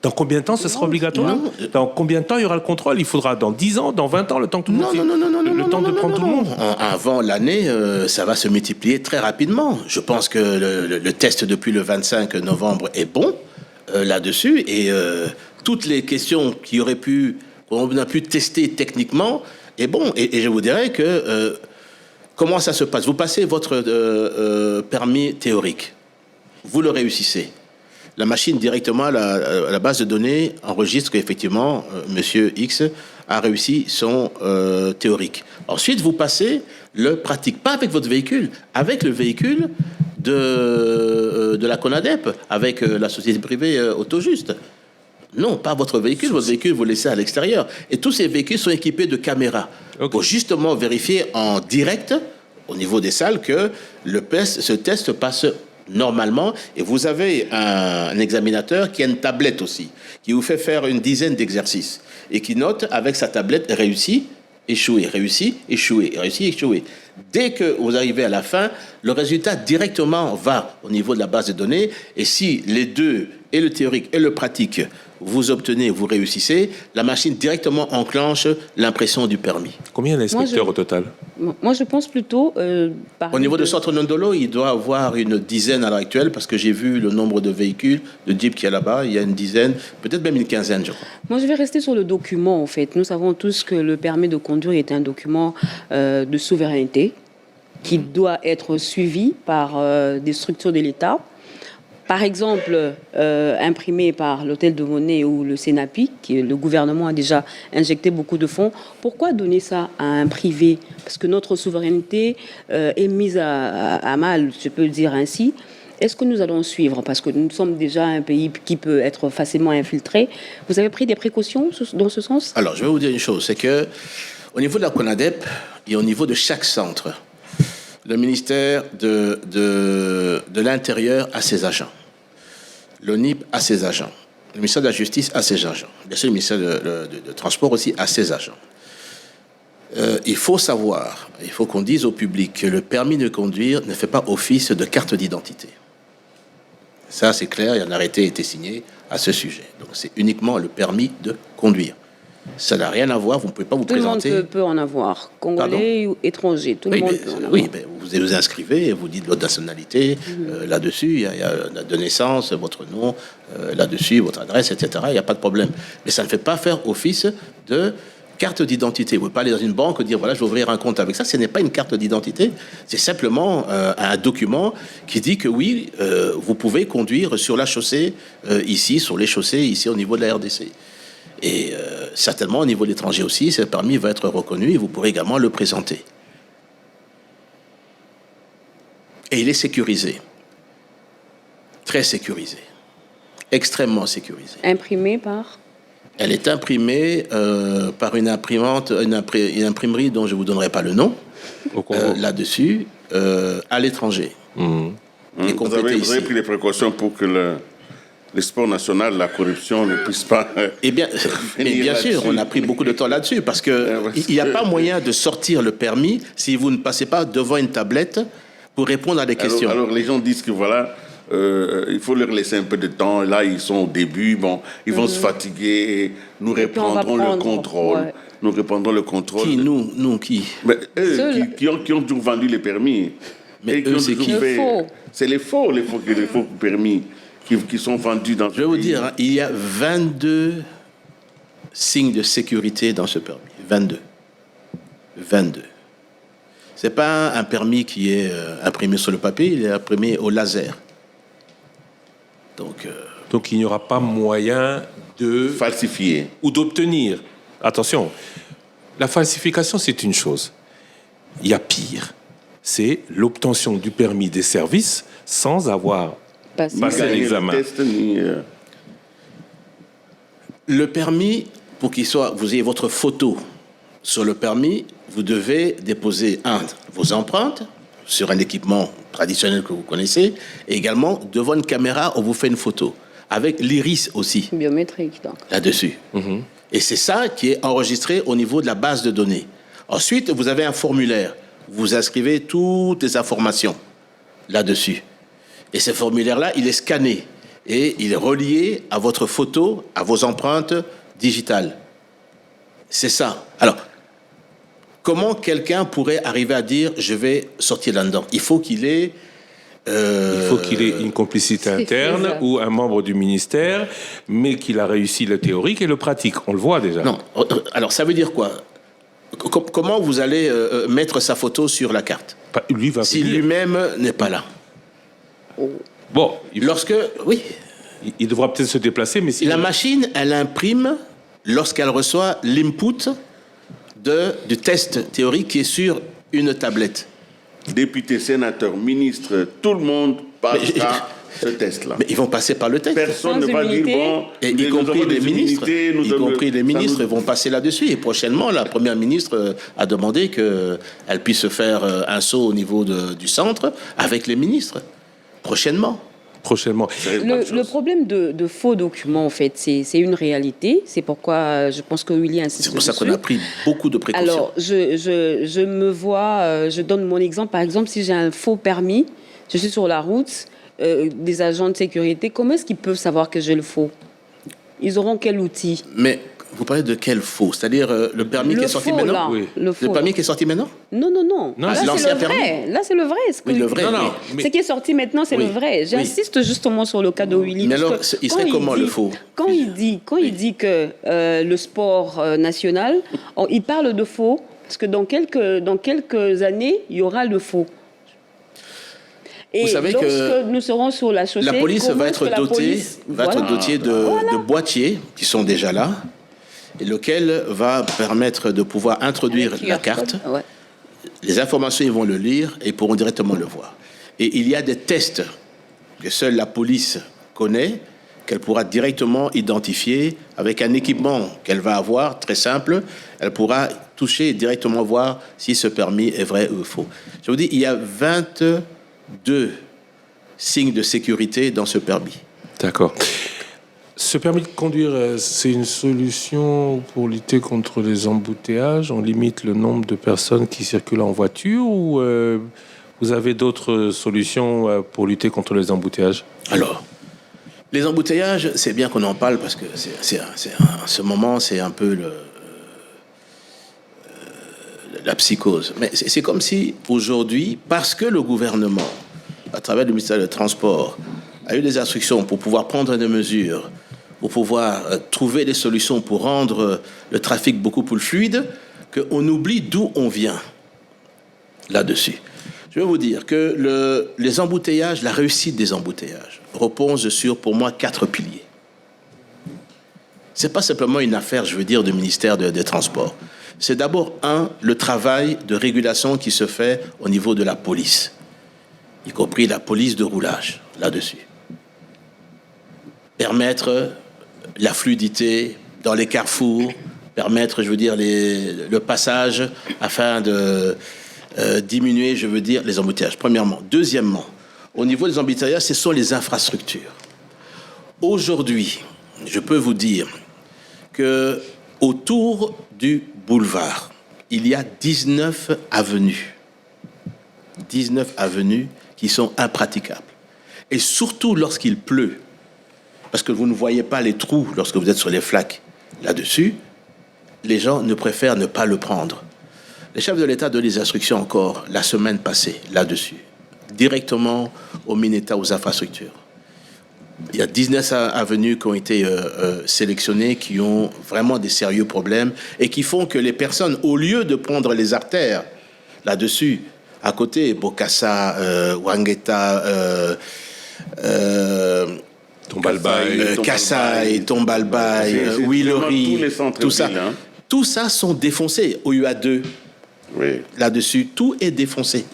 Dans combien de temps ce sera obligatoire? Dans combien de temps il y aura le contrôle? Il faudra dans 10 ans, dans 20 ans, le temps que tout le monde... Le temps de prendre tout le monde. Avant l'année, ça va se multiplier très rapidement. Je pense que le test depuis le 25 novembre est bon là-dessus. Et toutes les questions qu'on a pu tester techniquement est bon. Et je vous dirais que... comment ça se passe? Vous passez votre permis théorique. Vous le réussissez. La machine directement à la base de données enregistre qu'effectivement, Monsieur X a réussi son théorique. Ensuite, vous passez le pratique, pas avec votre véhicule, avec le véhicule de la CONADEP, avec la société privée Autojuste. Non, pas votre véhicule. Votre véhicule, vous le laissez à l'extérieur. Et tous ces véhicules sont équipés de caméras pour justement vérifier en direct, au niveau des salles, que ce test passe normalement. Et vous avez un examinateur qui a une tablette aussi, qui vous fait faire une dizaine d'exercices et qui note avec sa tablette réussi, échoué, réussi, échoué, réussi, échoué. Dès que vous arrivez à la fin, le résultat directement va au niveau de la base de données. Et si les deux, et le théorique et le pratique, vous obtenez, vous réussissez, la machine directement enclenche l'impression du permis. Combien d'inspecteurs au total? Moi, je pense plutôt... au niveau de Centre Nondolo, il doit avoir une dizaine à l'heure actuelle, parce que j'ai vu le nombre de véhicules, de Jeep qu'il y a là-bas, il y a une dizaine, peut-être même une quinzaine, je crois. Moi, je vais rester sur le document, en fait. Nous savons tous que le permis de conduire est un document de souveraineté qui doit être suivi par des structures de l'État. Par exemple, imprimé par l'Hôtel de Monnaie ou le Sénapi, le gouvernement a déjà injecté beaucoup de fonds. Pourquoi donner ça à un privé? Parce que notre souveraineté est mise à mal, je peux le dire ainsi. Est-ce que nous allons suivre? Parce que nous sommes déjà un pays qui peut être facilement infiltré. Vous avez pris des précautions dans ce sens? Alors, je vais vous dire une chose, c'est que au niveau de la CONADEP et au niveau de chaque centre, le ministère de l'Intérieur a ses agents. Le NIP a ses agents. Le ministère de la Justice a ses agents. Bien sûr, le ministère de Transport aussi a ses agents. Il faut savoir, il faut qu'on dise au public que le permis de conduire ne fait pas office de carte d'identité. Ça, c'est clair, il y a un arrêté a été signé à ce sujet. Donc, c'est uniquement le permis de conduire. Ça n'a rien à voir, vous ne pouvez pas vous présenter. Tout le monde peut en avoir, congolais ou étranger, tout le monde peut en avoir. Oui, mais vous vous inscrivez et vous dites votre nationalité, là-dessus, il y a la date de naissance, votre nom, là-dessus, votre adresse, etc. Il n'y a pas de problème. Mais ça ne fait pas faire office de carte d'identité. Vous ne pouvez pas aller dans une banque et dire, voilà, je vais ouvrir un compte avec ça. Ce n'est pas une carte d'identité, c'est simplement un document qui dit que oui, vous pouvez conduire sur la chaussée, ici, sur les chaussées, ici, au niveau de la RDC. Et certainement, au niveau de l'étranger aussi, ce permis va être reconnu et vous pourrez également le présenter. Et il est sécurisé. Très sécurisé. Extrêmement sécurisé. Imprimé par? Elle est imprimée par une imprimante, une imprimerie dont je ne vous donnerai pas le nom, là-dessus, à l'étranger. Vous avez pris les précautions pour que le sport national, la corruption ne puisse pas... Eh bien, bien sûr, on a pris beaucoup de temps là-dessus, parce qu'il n'y a pas moyen de sortir le permis si vous ne passez pas devant une tablette pour répondre à des questions. Alors les gens disent que voilà... il faut leur laisser un peu de temps. Là, ils sont au début. Bon, ils vont se fatiguer. Nous reprendrons le contrôle. Ouais. Nous reprendrons le contrôle. Qui nous qui mais, qui ont toujours vendu les permis. Mais eux, c'est qui? C'est les faux permis qui sont vendus dans. Je vais vous dire, hein, il y a 22 signes de sécurité dans ce permis. 22. C'est pas un permis qui est imprimé sur le papier. Il est imprimé au laser. Donc il n'y aura pas moyen de falsifier ou d'obtenir. Attention, la falsification, c'est une chose. Il y a pire. C'est l'obtention du permis des services sans avoir passé l'examen. Le permis, pour qu'il soit, vous ayez votre photo sur le permis, vous devez déposer vos empreintes sur un équipement traditionnel que vous connaissez, et également devant une caméra, on vous fait une photo, avec l'iris aussi. Biométrique, donc. Là-dessus. Et c'est ça qui est enregistré au niveau de la base de données. Ensuite, vous avez un formulaire. Vous inscrivez toutes les informations là-dessus. Et ce formulaire-là, il est scanné et il est relié à votre photo, à vos empreintes digitales. C'est ça. Alors, comment quelqu'un pourrait arriver à dire « je vais sortir là-dedans » ? Il faut qu'il ait... Il faut qu'il ait une complicité interne ou un membre du ministère, mais qu'il a réussi le théorique et le pratique. On le voit déjà. Non. Alors, ça veut dire quoi ? Comment vous allez mettre sa photo sur la carte Lui va si payer. lui-même n'est pas là? Bon, Oui. Il devra peut-être se déplacer, mais si La machine, elle imprime lorsqu'elle reçoit l'input du test théorique qui est sur une tablette. Députés, sénateurs, ministres, tout le monde passera ce test-là. Mais ils vont passer par le test. Personne ne va dire, bon, Et y compris les ministres vont passer là-dessus. Et prochainement, la première ministre a demandé qu'elle puisse faire un saut au niveau du centre avec les ministres. Prochainement. Le problème de faux documents, en fait, c'est une réalité. C'est pourquoi je pense que Willy insiste. C'est pour ça qu'on a pris beaucoup de précautions. Alors, je me vois, je donne mon exemple. Par exemple, si j'ai un faux permis, je suis sur la route, des agents de sécurité, comment est-ce qu'ils peuvent savoir que j'ai le faux? Ils auront quel outil? Mais vous parlez de quel faux? C'est-à-dire le permis qui est sorti maintenant? Là, Oui. le permis qui est sorti maintenant? Non. Là, c'est l'ancien permis. Là, c'est le vrai. Oui, le vrai. Mais- Ce qui est sorti maintenant, c'est Oui. le vrai. J'insiste justement sur le cas de Willy. Mais parce alors, que il serait comment le faux? Quand il dit que le sport national, il parle de faux, parce que dans quelques années, il y aura le faux. Et Vous savez lorsque que nous serons sur la chaussée, la police comment va est-ce être que la dotée police- de boîtiers qui sont déjà là, et lequel va permettre de pouvoir introduire Avec la QR carte. code, ouais. Les informations, ils vont le lire et pourront directement le voir. Et il y a des tests que seule la police connaît, qu'elle pourra directement identifier avec un équipement qu'elle va avoir, très simple. Elle pourra toucher et directement voir si ce permis est vrai ou faux. Je vous dis, il y a 22 signes de sécurité dans ce permis. D'accord. Ce permis de conduire, c'est une solution pour lutter contre les embouteillages? On limite le nombre de personnes qui circulent en voiture ou vous avez d'autres solutions pour lutter contre les embouteillages? Alors, les embouteillages, c'est bien qu'on en parle parce que en ce moment, c'est un peu la psychose. Mais c'est comme si aujourd'hui, parce que le gouvernement, à travers le ministère des Transports, a eu des instructions pour pouvoir prendre des mesures, pour pouvoir trouver des solutions pour rendre le trafic beaucoup plus fluide, qu'on oublie d'où on vient là-dessus. Je vais vous dire que les embouteillages, la réussite des embouteillages repose sur, pour moi, 4 piliers. C'est pas simplement une affaire, je veux dire, du ministère des Transports. C'est d'abord, le travail de régulation qui se fait au niveau de la police, y compris la police de roulage, là-dessus. Permettre la fluidité dans les carrefours, permettre, je veux dire, le passage afin de diminuer, je veux dire, les embouteillages, premièrement. Deuxièmement, au niveau des embouteillages, ce sont les infrastructures. Aujourd'hui, je peux vous dire que autour du boulevard, il y a 19 avenues. 19 avenues qui sont impraticables. Et surtout lorsqu'il pleut, parce que vous ne voyez pas les trous lorsque vous êtes sur les flaques là-dessus, les gens ne préfèrent ne pas le prendre. Le chef de l'État donne des instructions encore la semaine passée là-dessus, directement au Minéta, aux infrastructures. Il y a 19 avenues qui ont été sélectionnées, qui ont vraiment des sérieux problèmes et qui font que les personnes, au lieu de prendre les artères là-dessus, à côté, Bokassa, Wangeta, Tombalbaye, Kassaï, Tombalbaye, Willory, tout ça sont défoncés au UA2. Oui. Là-dessus, tout est défoncé.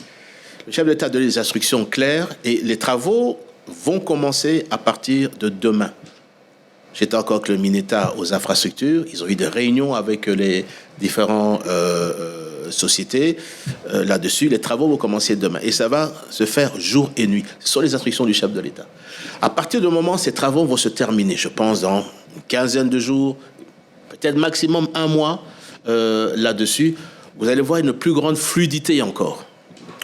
Le chef de l'État donne des instructions claires et les travaux vont commencer à partir de demain. J'étais encore avec le Minéta aux infrastructures. Ils ont eu des réunions avec les différentes sociétés là-dessus. Les travaux vont commencer demain et ça va se faire jour et nuit. Ce sont les instructions du chef de l'État. À partir du moment où ces travaux vont se terminer, je pense dans une quinzaine de jours, peut-être maximum 1 mois là-dessus, vous allez voir une plus grande fluidité encore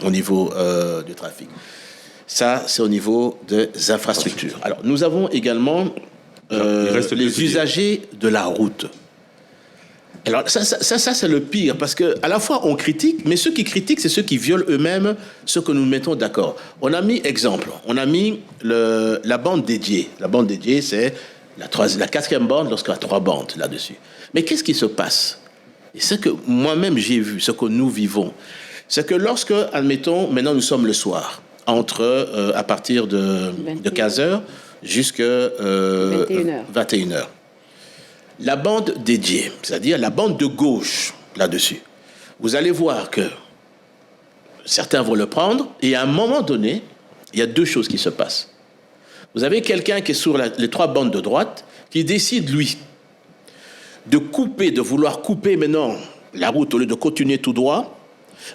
au niveau du trafic. Ça, c'est au niveau des infrastructures. Alors, nous avons également les usagers de la route. Alors, ça c'est le pire, parce qu'à la fois, on critique, mais ceux qui critiquent, c'est ceux qui violent eux-mêmes ce que nous mettons d'accord. On a mis la bande dédiée. La bande dédiée, c'est la 4e bande lorsqu'il y a 3 bandes là-dessus. Mais qu'est-ce qui se passe? Et ce que moi-même j'ai vu, ce que nous vivons, c'est que lorsque, admettons, maintenant nous sommes le soir, à partir de 15h jusqu'à 21h. La bande dédiée, c'est-à-dire la bande de gauche là-dessus, vous allez voir que certains vont le prendre et à un moment donné, il y a 2 choses qui se passent. Vous avez quelqu'un qui est sur les 3 bandes de droite qui décide, lui, de vouloir couper maintenant la route au lieu de continuer tout droit,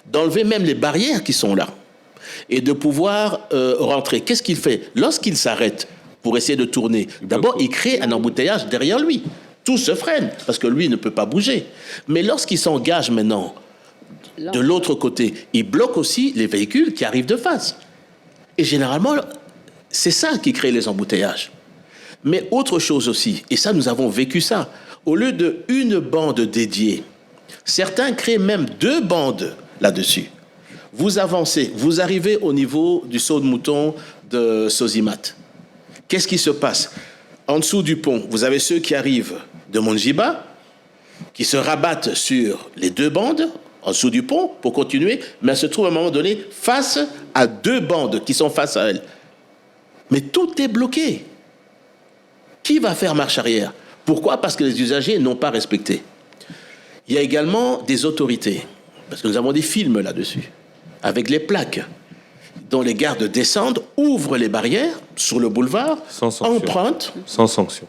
d'enlever même les barrières qui sont là et de pouvoir rentrer. Qu'est-ce qu'il fait? Lorsqu'il s'arrête pour essayer de tourner, d'abord, il crée un embouteillage derrière lui. Tout se freine, parce que lui ne peut pas bouger. Mais lorsqu'il s'engage maintenant de l'autre côté, il bloque aussi les véhicules qui arrivent de face. Et généralement, c'est ça qui crée les embouteillages. Mais autre chose aussi, et ça, nous avons vécu ça, au lieu d'une bande dédiée, certains créent même 2 bandes là-dessus. Vous avancez, vous arrivez au niveau du saut de mouton de Sosimat. Qu'est-ce qui se passe? En dessous du pont, vous avez ceux qui arrivent de Monjiba, qui se rabattent sur les 2 bandes, en dessous du pont, pour continuer, mais elles se trouvent à un moment donné face à 2 bandes qui sont face à elles. Mais tout est bloqué. Qui va faire marche arrière? Pourquoi? Parce que les usagers n'ont pas respecté. Il y a également des autorités, parce que nous avons des films là-dessus, avec les plaques, dont les gardes descendent, ouvrent les barrières sur le boulevard, empruntent. Sans sanction.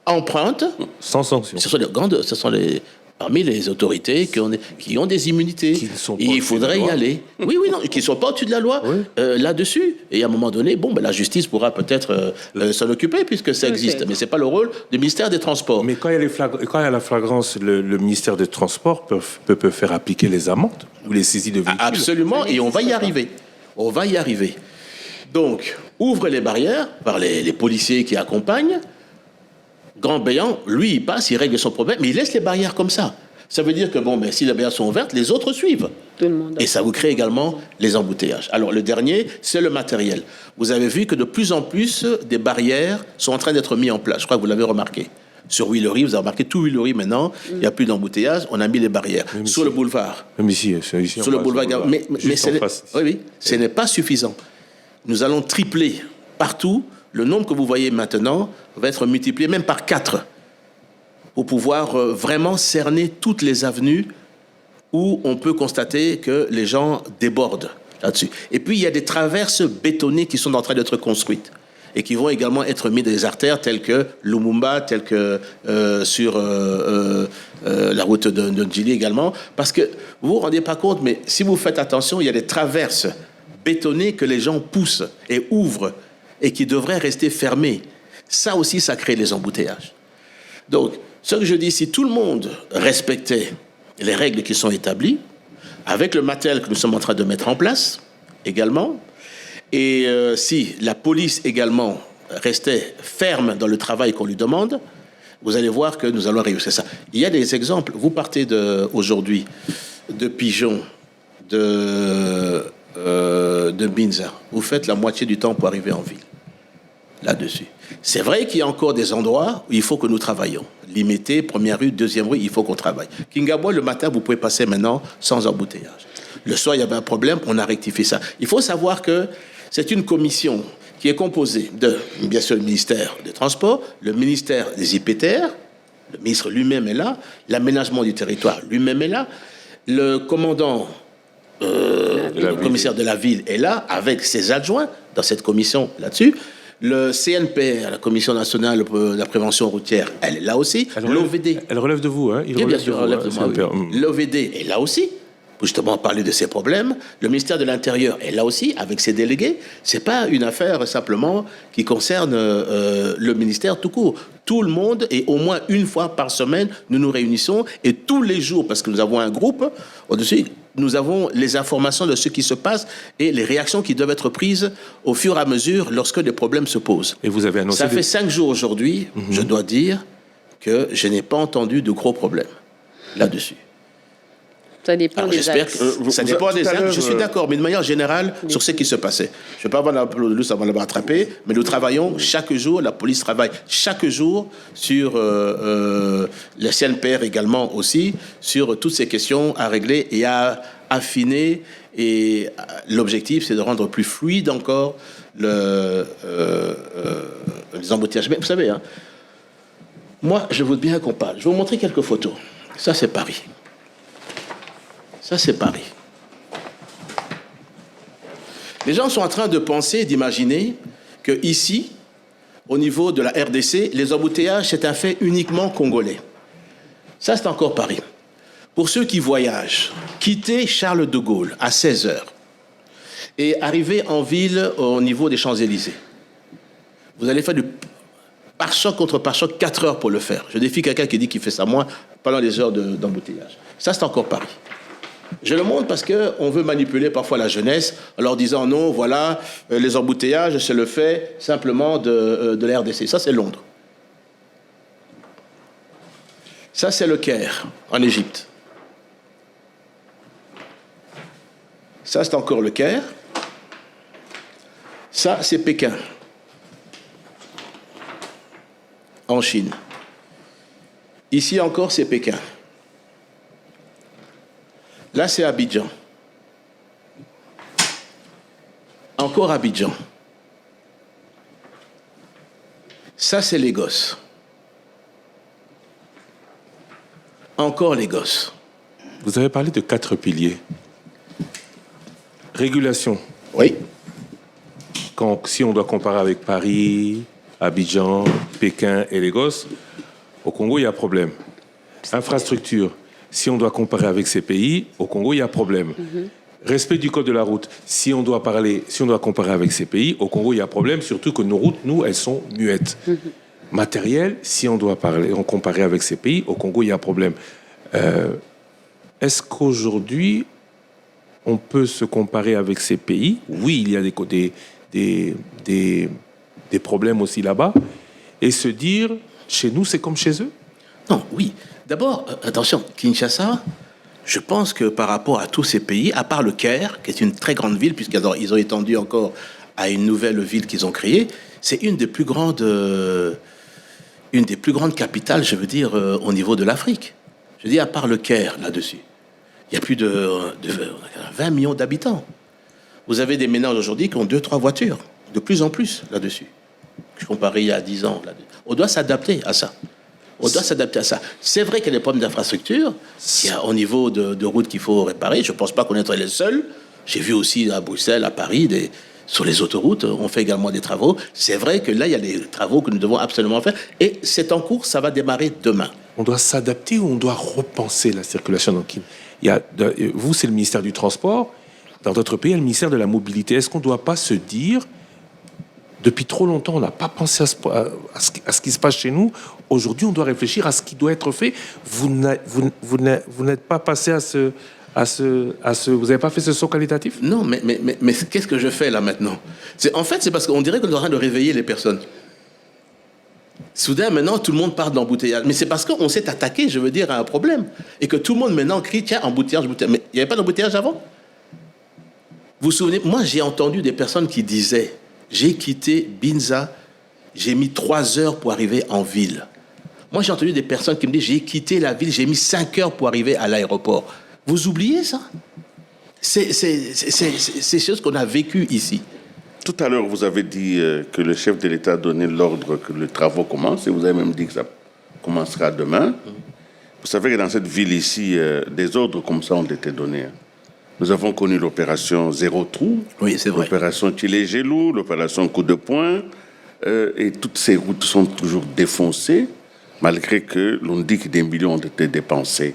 Empruntent. Sans sanction. Ce sont parmi les autorités qui ont des immunités. Il faudrait y aller. Oui, non, qui ne sont pas au-dessus de la loi là-dessus. Et à un moment donné, la justice pourra peut-être s'en occuper puisque ça existe. Mais ce n'est pas le rôle du ministère des Transports. Mais quand il y a la flagrance, le ministère des Transports peut faire appliquer les amendes ou les saisies de véhicules. Absolument, et on va y arriver. On va y arriver. Donc, ouvre les barrières par les policiers qui accompagnent. Grand Béant, lui, il passe, il règle son problème, mais il laisse les barrières comme ça. Ça veut dire que, si les barrières sont ouvertes, les autres suivent. Tout le monde. Et ça vous crée également les embouteillages. Alors, le dernier, c'est le matériel. Vous avez vu que de plus en plus, des barrières sont en train d'être mises en place. Je crois que vous l'avez remarqué. Sur Huilery, vous avez remarqué tout Huilery maintenant, il n'y a plus d'embouteillage, on a mis les barrières. Sur le boulevard. Même ici sur le boulevard. Mais ce n'est pas suffisant. Nous allons tripler partout. Le nombre que vous voyez maintenant va être multiplié même par 4 pour pouvoir vraiment cerner toutes les avenues où on peut constater que les gens débordent là-dessus. Et puis, il y a des traverses bétonnées qui sont en train d'être construites et qui vont également être mises dans les artères telles que Lumumba, telles que sur la route de Ndjili également. Parce que vous vous rendez pas compte, mais si vous faites attention, il y a des traverses bétonnées que les gens poussent et ouvrent et qui devraient rester fermés. Ça aussi, ça crée les embouteillages. Donc, ce que je dis, si tout le monde respectait les règles qui sont établies, avec le matériel que nous sommes en train de mettre en place également, et si la police également restait ferme dans le travail qu'on lui demande, vous allez voir que nous allons réussir ça. Il y a des exemples. Vous partez aujourd'hui de Pigeon, de Binza. Vous faites la moitié du temps pour arriver en ville. Là-dessus. C'est vrai qu'il y a encore des endroits où il faut que nous travaillions. Limité, première rue, deuxième rue, il faut qu'on travaille. Kingaboy, le matin, vous pouvez passer maintenant sans embouteillage. Le soir, il y avait un problème, on a rectifié ça. Il faut savoir que c'est une commission qui est composée de, bien sûr, le ministère des Transports, le ministère des IPTR, le ministre lui-même est là, l'aménagement du territoire lui-même est là, le commandant, le commissaire de la ville est là, avec ses adjoints dans cette commission là-dessus. Le CNPR, la Commission nationale de la prévention routière, elle est là aussi. L'OVD. Elle relève de vous, hein? Bien sûr, elle relève de moi. Oui. L'OVD est là aussi. pour justement parler de ces problèmes. Le ministère de l'Intérieur est là aussi, avec ses délégués. Ce n'est pas une affaire simplement qui concerne le ministère tout court. Tout le monde, et au moins une fois par semaine, nous nous réunissons, et tous les jours, parce que nous avons un groupe, au-dessus, nous avons les informations de ce qui se passe et les réactions qui doivent être prises au fur et à mesure lorsque des problèmes se posent. Et vous avez annoncé... Ça fait 5 jours aujourd'hui, je dois dire que je n'ai pas entendu de gros problèmes là-dessus. Ça dépend Alors, des j'espère axes. que ça dépend des axes. Je suis d'accord. d'accord, mais de manière générale, sur ce qui se passait. Je ne vais pas avoir l'applaudissement avant de l'avoir attrapé, mais nous travaillons chaque jour, la police travaille chaque jour sur le CNPR également aussi, sur toutes ces questions à régler et à affiner. Et l'objectif, c'est de rendre plus fluide encore les embouteillages. Mais vous savez, hein, moi, je veux bien qu'on parle. Je vais vous montrer quelques photos. Ça, c'est Paris. Ça, c'est Paris. Les gens sont en train de penser, d'imaginer que ici, au niveau de la RDC, les embouteillages, c'est un fait uniquement congolais. Ça, c'est encore Paris. Pour ceux qui voyagent, quitter Charles de Gaulle à 16h et arriver en ville au niveau des Champs-Élysées, vous allez faire du pare-choc contre pare-choc 4 heures pour le faire. Je défie quelqu'un qui dit qu'il fait ça moins pendant les heures d'embouteillage. Ça, c'est encore Paris. Je le montre parce qu'on veut manipuler parfois la jeunesse en leur disant non, voilà, les embouteillages, c'est le fait simplement de la RDC. Ça, c'est Londres. Ça, c'est le Caire, en Égypte. Ça, c'est encore le Caire. Ça, c'est Pékin, en Chine. Ici encore, c'est Pékin. Là, c'est Abidjan. Encore Abidjan. Ça, c'est Lagos. Encore Lagos. Vous avez parlé de 4 piliers. Régulation. Oui. Si on doit comparer avec Paris, Abidjan, Pékin et Lagos, au Congo, il y a problème. Infrastructure. Si on doit comparer avec ces pays, au Congo, il y a problème. Respect du code de la route. Si on doit comparer avec ces pays, au Congo, il y a problème, surtout que nos routes, nous, elles sont muettes. Matériel, si on doit comparer avec ces pays, au Congo, il y a problème. Est-ce qu'aujourd'hui, on peut se comparer avec ces pays? Oui, il y a des problèmes aussi là-bas. Et se dire, chez nous, c'est comme chez eux? Non, oui. D'abord, attention, Kinshasa, je pense que par rapport à tous ces pays, à part le Caire, qui est une très grande ville, puisqu'ils ont étendu encore à une nouvelle ville qu'ils ont créée, c'est une des plus grandes capitales, je veux dire, au niveau de l'Afrique. Je dis, à part le Caire, là-dessus, il y a plus de 20 millions d'habitants. Vous avez des ménages aujourd'hui qui ont 2-3 voitures, de plus en plus, là-dessus. Je comparais il y a 10 ans. On doit s'adapter à ça. C'est vrai qu'il y a des problèmes d'infrastructure. Il y a au niveau de routes qu'il faut réparer. Je ne pense pas qu'on est les seuls. J'ai vu aussi à Bruxelles, à Paris, sur les autoroutes, on fait également des travaux. C'est vrai que là, il y a des travaux que nous devons absolument faire. Et c'est en cours, ça va démarrer demain. On doit s'adapter ou on doit repenser la circulation? Donc, vous, c'est le ministère du Transport. Dans d'autres pays, il y a le ministère de la Mobilité. Est-ce qu'on ne doit pas se dire... Depuis trop longtemps, on n'a pas pensé à ce qui se passe chez nous. Aujourd'hui, on doit réfléchir à ce qui doit être fait. Vous n'êtes pas passé vous n'avez pas fait ce saut qualitatif? Non, mais qu'est-ce que je fais là maintenant? En fait, c'est parce qu'on dirait qu'on est en train de réveiller les personnes. Soudain, maintenant, tout le monde parle d'embouteillage. Mais c'est parce qu'on s'est attaqué, je veux dire, à un problème. Et que tout le monde maintenant crie, tiens, embouteillage. Mais il n'y avait pas d'embouteillage avant? Vous vous souvenez? Moi, j'ai entendu des personnes qui disaient... J'ai quitté Binza, j'ai mis 3 heures pour arriver en ville. Moi, j'ai entendu des personnes qui me disent, j'ai quitté la ville, j'ai mis 5 heures pour arriver à l'aéroport. Vous oubliez ça? C'est chose qu'on a vécu ici. Tout à l'heure, vous avez dit que le chef de l'État a donné l'ordre que les travaux commencent, et vous avez même dit que ça commencera demain. Vous savez que dans cette ville ici, des ordres comme ça ont été donnés. Nous avons connu l'opération Zéro Trou, oui, c'est vrai. L'opération Tilé-Gelou, l'opération Coup de Poing, et toutes ces routes sont toujours défoncées, malgré que l'on dit que des millions ont été dépensés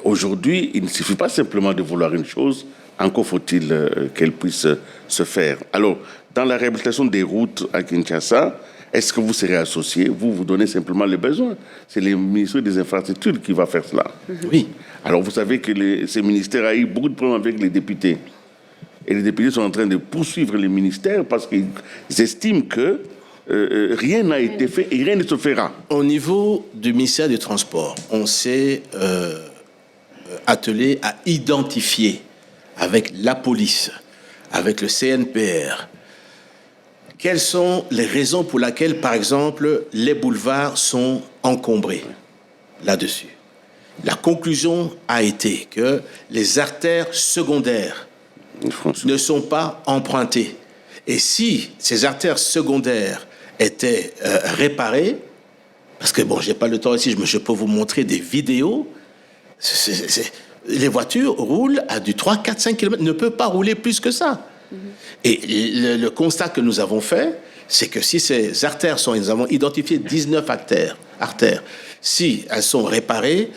Aujourd'hui, il ne suffit pas simplement de vouloir une chose, encore faut-il qu'elle puisse se faire. Alors, dans la réhabilitation des routes à Kinshasa, est-ce que vous serez associé? Vous donnez simplement les besoins. C'est le ministère des Infrastructures qui va faire cela. Oui. Alors, vous savez que ce ministère a eu beaucoup de problèmes avec les députés. Et les députés sont en train de poursuivre les ministères parce qu'ils estiment que rien n'a été fait et rien ne se fera. Au niveau du ministère des Transports, on s'est attelé à identifier avec la police, avec le CNPR, quelles sont les raisons pour lesquelles, par exemple, les boulevards sont encombrés là-dessus. La conclusion a été que les artères secondaires ne sont pas empruntées. Et si ces artères secondaires étaient réparées, parce que bon, j'ai pas le temps ici, je peux vous montrer des vidéos, les voitures roulent à du 3, 4, 5 km, ne peuvent pas rouler plus que ça. Et le constat que nous avons fait, c'est que si ces artères sont, nous avons identifié 19 artères, si elles sont réparées,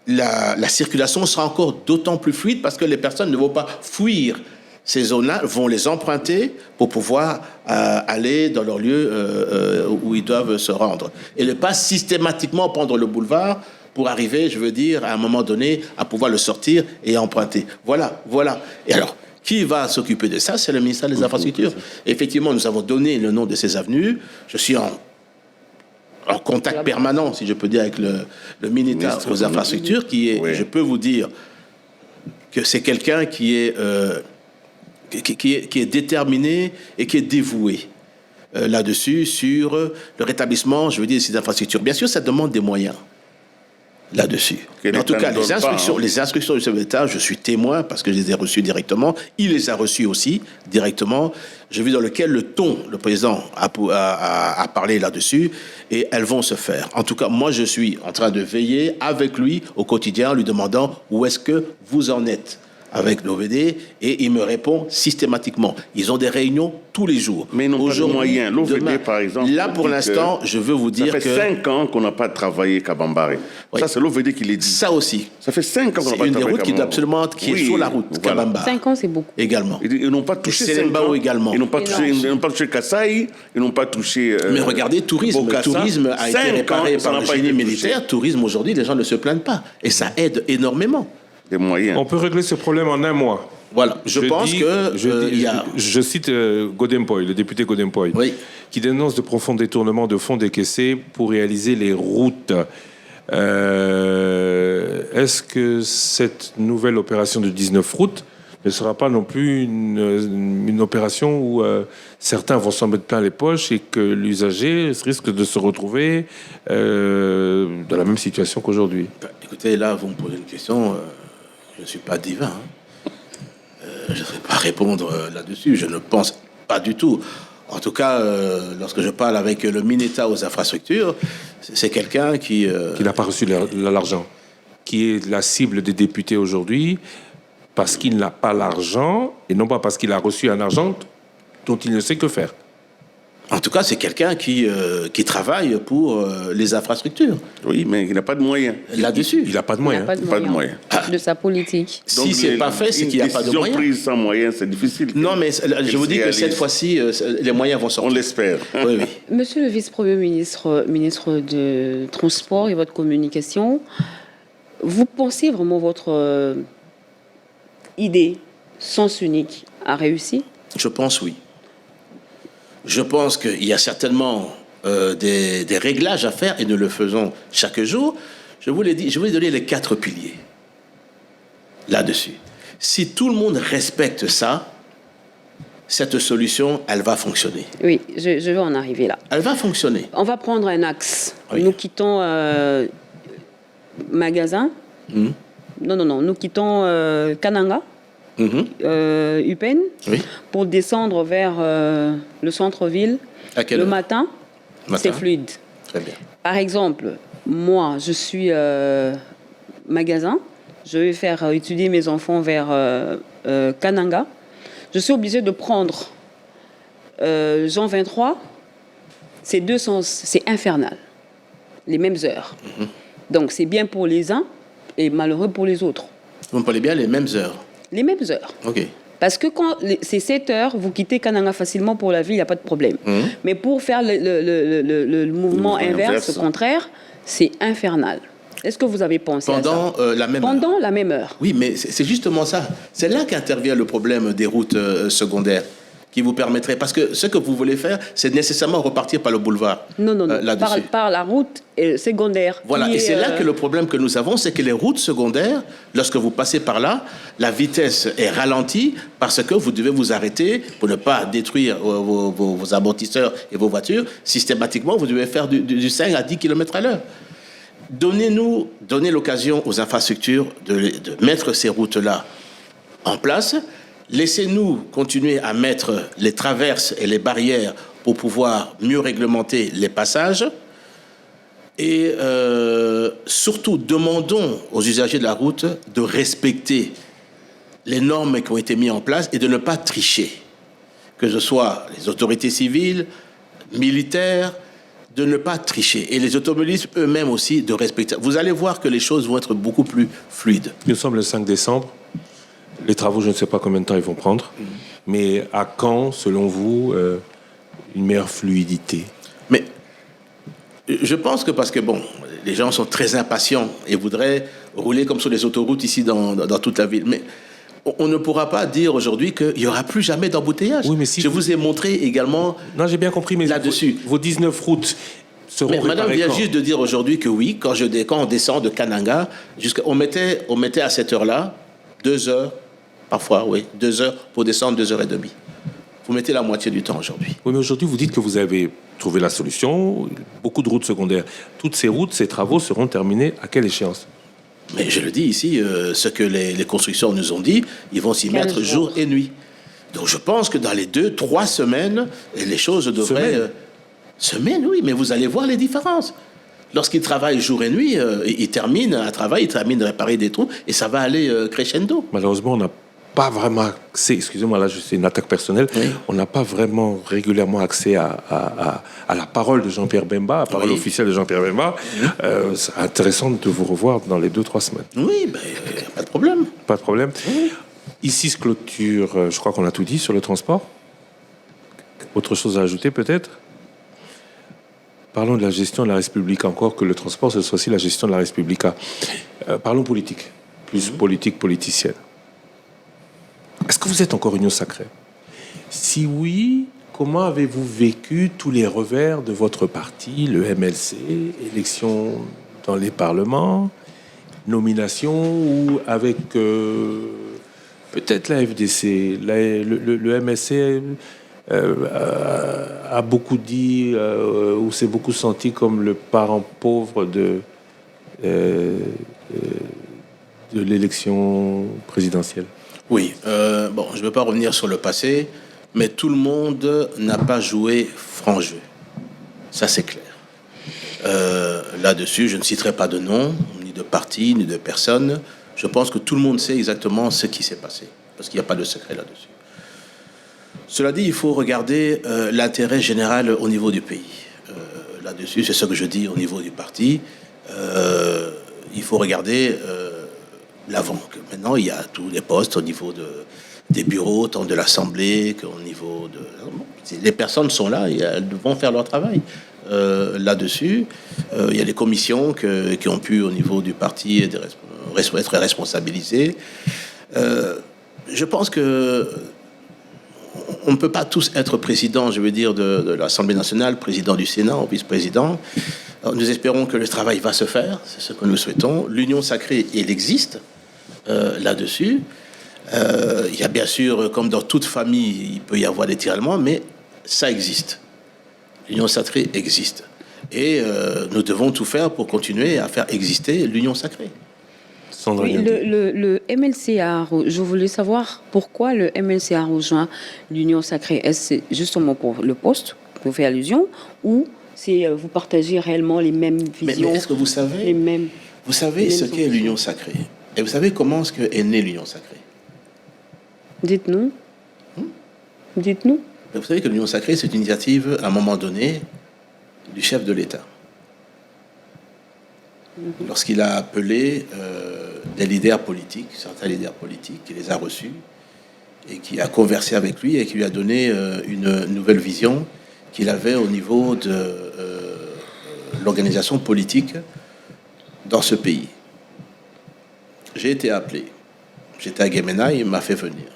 la circulation sera encore d'autant plus fluide parce que les personnes ne vont pas fuir ces zones-là, vont les emprunter pour pouvoir aller dans leur lieu où ils doivent se rendre. Et ne pas systématiquement prendre le boulevard pour arriver, je veux dire, à un moment donné, à pouvoir le sortir et emprunter. Voilà. Et alors, qui va s'occuper de ça? C'est le ministère des Infrastructures. Effectivement, nous avons donné le nom de ces avenues. Je suis en contact permanent, si je peux dire, avec le ministère aux Infrastructures, qui est, oui. Je peux vous dire que c'est quelqu'un qui est déterminé et qui est dévoué là-dessus, sur le rétablissement, je veux dire, de ces infrastructures. Bien sûr, ça demande des moyens là-dessus. Mais en tout cas, les instructions du chef d'État, je suis témoin parce que je les ai reçues directement. Il les a reçues aussi directement. Je vis dans lequel le président a parlé là-dessus et elles vont se faire. En tout cas, moi, je suis en train de veiller avec lui au quotidien, lui demandant où est-ce que vous en êtes avec l'OVD, et il me répond systématiquement. Ils ont des réunions tous les jours. Mais ils n'ont pas de moyens. L'OVD, par exemple... Là, pour l'instant, je veux vous dire que... Ça fait 5 ans qu'on n'a pas travaillé Kabambare. Oui. Ça, c'est l'OVD qui l'a dit. Ça aussi. Ça fait 5 ans qu'on n'a pas travaillé Kabambare. C'est une des routes qui est sur la route, voilà. Kabambare. 5 ans, c'est beaucoup. Également. Ils n'ont pas touché Selembao également. Ils n'ont pas touché Kasaï, ils n'ont pas touché... Mais regardez, tourisme a été réparé par le génie militaire. Tourisme, aujourd'hui, les gens ne se plaignent pas. Et ça aide énormément. Des moyens. On peut régler ce problème en un mois. Voilà, je cite Godempoy, le député Godempoy, oui, qui dénonce de profonds détournements de fonds décaissés pour réaliser les routes. Est-ce que cette nouvelle opération de 19 routes ne sera pas non plus une opération où certains vont s'en mettre plein les poches et que l'usager risque de se retrouver dans la même situation qu'aujourd'hui? Écoutez, là, vous me posez une question, je ne suis pas divin, hein. Je ne sais pas répondre là-dessus, je ne pense pas du tout. En tout cas, lorsque je parle avec le Mineta aux infrastructures, c'est quelqu'un qui n'a pas reçu l'argent, qui est la cible des députés aujourd'hui, parce qu'il n'a pas l'argent, et non pas parce qu'il a reçu un argent dont il ne sait que faire. En tout cas, c'est quelqu'un qui travaille pour les infrastructures. Oui, mais il n'a pas de moyens. Là-dessus. Il n'a pas de moyens. Il n'a pas de moyens. De sa politique. Donc, si ce n'est pas fait, c'est qu'il n'y a pas de moyens. Une décision prise sans moyens, c'est difficile. Non, mais je vous dis que cette fois-ci, les moyens vont sortir. On l'espère. Oui. Monsieur le vice-premier ministre, ministre de Transport et votre communication, vous pensez vraiment votre idée, sens unique, a réussi? Je pense oui. Je pense qu'il y a certainement des réglages à faire et nous le faisons chaque jour. Je vous l'ai dit, je vais vous donner les 4 piliers là-dessus. Si tout le monde respecte ça, cette solution, elle va fonctionner. Oui, je vais en arriver là. Elle va fonctionner. On va prendre un axe. Oui. Nous quittons Magasin. Non. Nous quittons Kananga. Upen, oui, pour descendre vers le centre-ville le matin, c'est fluide. Très bien. Par exemple, moi, je suis Magasin, je vais faire étudier mes enfants vers Kananga. Je suis obligée de prendre Jean 23, c'est 2 sens, c'est infernal, les mêmes heures. Donc c'est bien pour les uns, et malheureux pour les autres. Vous me parlez bien les mêmes heures. Les mêmes heures. OK. Parce que quand c'est 7 heures, vous quittez Kananga facilement pour la ville, il n'y a pas de problème. Mais pour faire le mouvement inverse, au contraire, c'est infernal. Est-ce que vous avez pensé à ça Pendant la même heure. Oui, mais c'est justement ça. C'est là qu'intervient le problème des routes secondaires qui vous permettraient... Parce que ce que vous voulez faire, c'est nécessairement repartir par le boulevard. Non. Là-dessus. Par la route secondaire. Voilà, et c'est là que le problème que nous avons, c'est que les routes secondaires, lorsque vous passez par là, la vitesse est ralentie parce que vous devez vous arrêter pour ne pas détruire vos amortisseurs et vos voitures. Systématiquement, vous devez faire du 5 à 10 km à l'heure. Donnez l'occasion aux infrastructures de mettre ces routes-là en place. Laissez-nous continuer à mettre les traverses et les barrières pour pouvoir mieux réglementer les passages. Et surtout, demandons aux usagers de la route de respecter les normes qui ont été mises en place et de ne pas tricher. Que ce soit les autorités civiles, militaires, de ne pas tricher. Et les automobilistes eux-mêmes aussi de respecter. Vous allez voir que les choses vont être beaucoup plus fluides. Nous sommes le 5 décembre. Les travaux, je ne sais pas combien de temps ils vont prendre. Mais à quand, selon vous, une meilleure fluidité? Mais je pense que parce que, bon, les gens sont très impatients et voudraient rouler comme sur les autoroutes ici dans toute la ville. Mais on ne pourra pas dire aujourd'hui qu'il n'y aura plus jamais d'embouteillage. Oui, mais si je vous ai montré également... Non, j'ai bien compris, mais là-dessus. Vos 19 routes seront mais madame réparées vient quand? juste de dire aujourd'hui que oui, quand on descend de Kananga, on mettait à cette heure-là 2 heures, parfois, oui, 2 heures pour descendre 2 heures et demie. Vous mettez la moitié du temps aujourd'hui. Oui, mais aujourd'hui, vous dites que vous avez trouvé la solution, beaucoup de routes secondaires. Toutes ces routes, ces travaux seront terminés à quelle échéance? Mais je le dis ici, ce que les constructeurs nous ont dit, ils vont s'y mettre jour et nuit. Donc je pense que dans les 2-3 semaines, les choses devraient... Semaine, oui, mais vous allez voir les différences. Lorsqu'ils travaillent jour et nuit, ils terminent un travail, ils terminent de réparer des trous, et ça va aller crescendo. Malheureusement, on n'a pas vraiment accès, excusez-moi, là, c'est une attaque personnelle, oui. On n'a pas vraiment régulièrement accès à la parole de Jean-Pierre Bemba, à la parole officielle de Jean-Pierre Bemba. C'est intéressant de vous revoir dans les 2-3 semaines. Oui, pas de problème. Pas de problème. Oui. Ici se clôture, je crois qu'on a tout dit sur le transport. Autre chose à ajouter peut-être? Parlons de la gestion de la Respublica, encore que le transport, ce soit aussi la gestion de la Respublica. Parlons politique, plus politique politicienne. Est-ce que vous êtes encore Union Sacrée? Si oui, comment avez-vous vécu tous les revers de votre parti, le MLC, élections dans les parlements, nomination ou avec peut-être la FDC, le MLC a beaucoup dit ou s'est beaucoup senti comme le parent pauvre de l'élection présidentielle? Oui. Bon, je ne veux pas revenir sur le passé, mais tout le monde n'a pas joué franc jeu. Ça, c'est clair. Là-dessus, je ne citerai pas de nom, ni de parti, ni de personne. Je pense que tout le monde sait exactement ce qui s'est passé, parce qu'il n'y a pas de secret là-dessus. Cela dit, il faut regarder l'intérêt général au niveau du pays. Là-dessus, c'est ce que je dis au niveau du parti. Il faut regarder l'avant. Maintenant, il y a tous les postes au niveau des bureaux, tant de l'Assemblée qu'au niveau de... Les personnes sont là et elles vont faire leur travail. Là-dessus, il y a des commissions qui ont pu, au niveau du parti, être responsabilisées. Je pense que on ne peut pas tous être président, je veux dire, de l'Assemblée nationale, président du Sénat ou vice-président. Nous espérons que le travail va se faire, c'est ce que nous souhaitons. L'union sacrée, elle existe là-dessus. Il y a bien sûr, comme dans toute famille, il peut y avoir des tiraillements, mais ça existe. L'union sacrée existe. Et nous devons tout faire pour continuer à faire exister l'union sacrée. Oui, le MLC je voulais savoir pourquoi le MLC a rejoint l'Union sacrée. Est-ce justement pour le poste, pour faire allusion, ou c'est vous partagez réellement les mêmes visions? Mais est-ce que vous savez, vous savez ce qu'est l'Union sacrée? Et vous savez comment est née l'Union sacrée? Dites-nous. Dites-nous. Vous savez que l'Union sacrée, c'est une initiative, à un moment donné, du chef de l'État. lorsqu'il a appelé des leaders politiques, certains leaders politiques, qui les a reçus et qui a conversé avec lui et qui lui a donné une nouvelle vision qu'il avait au niveau de l'organisation politique dans ce pays. J'ai été appelé. J'étais à Guémena, il m'a fait venir.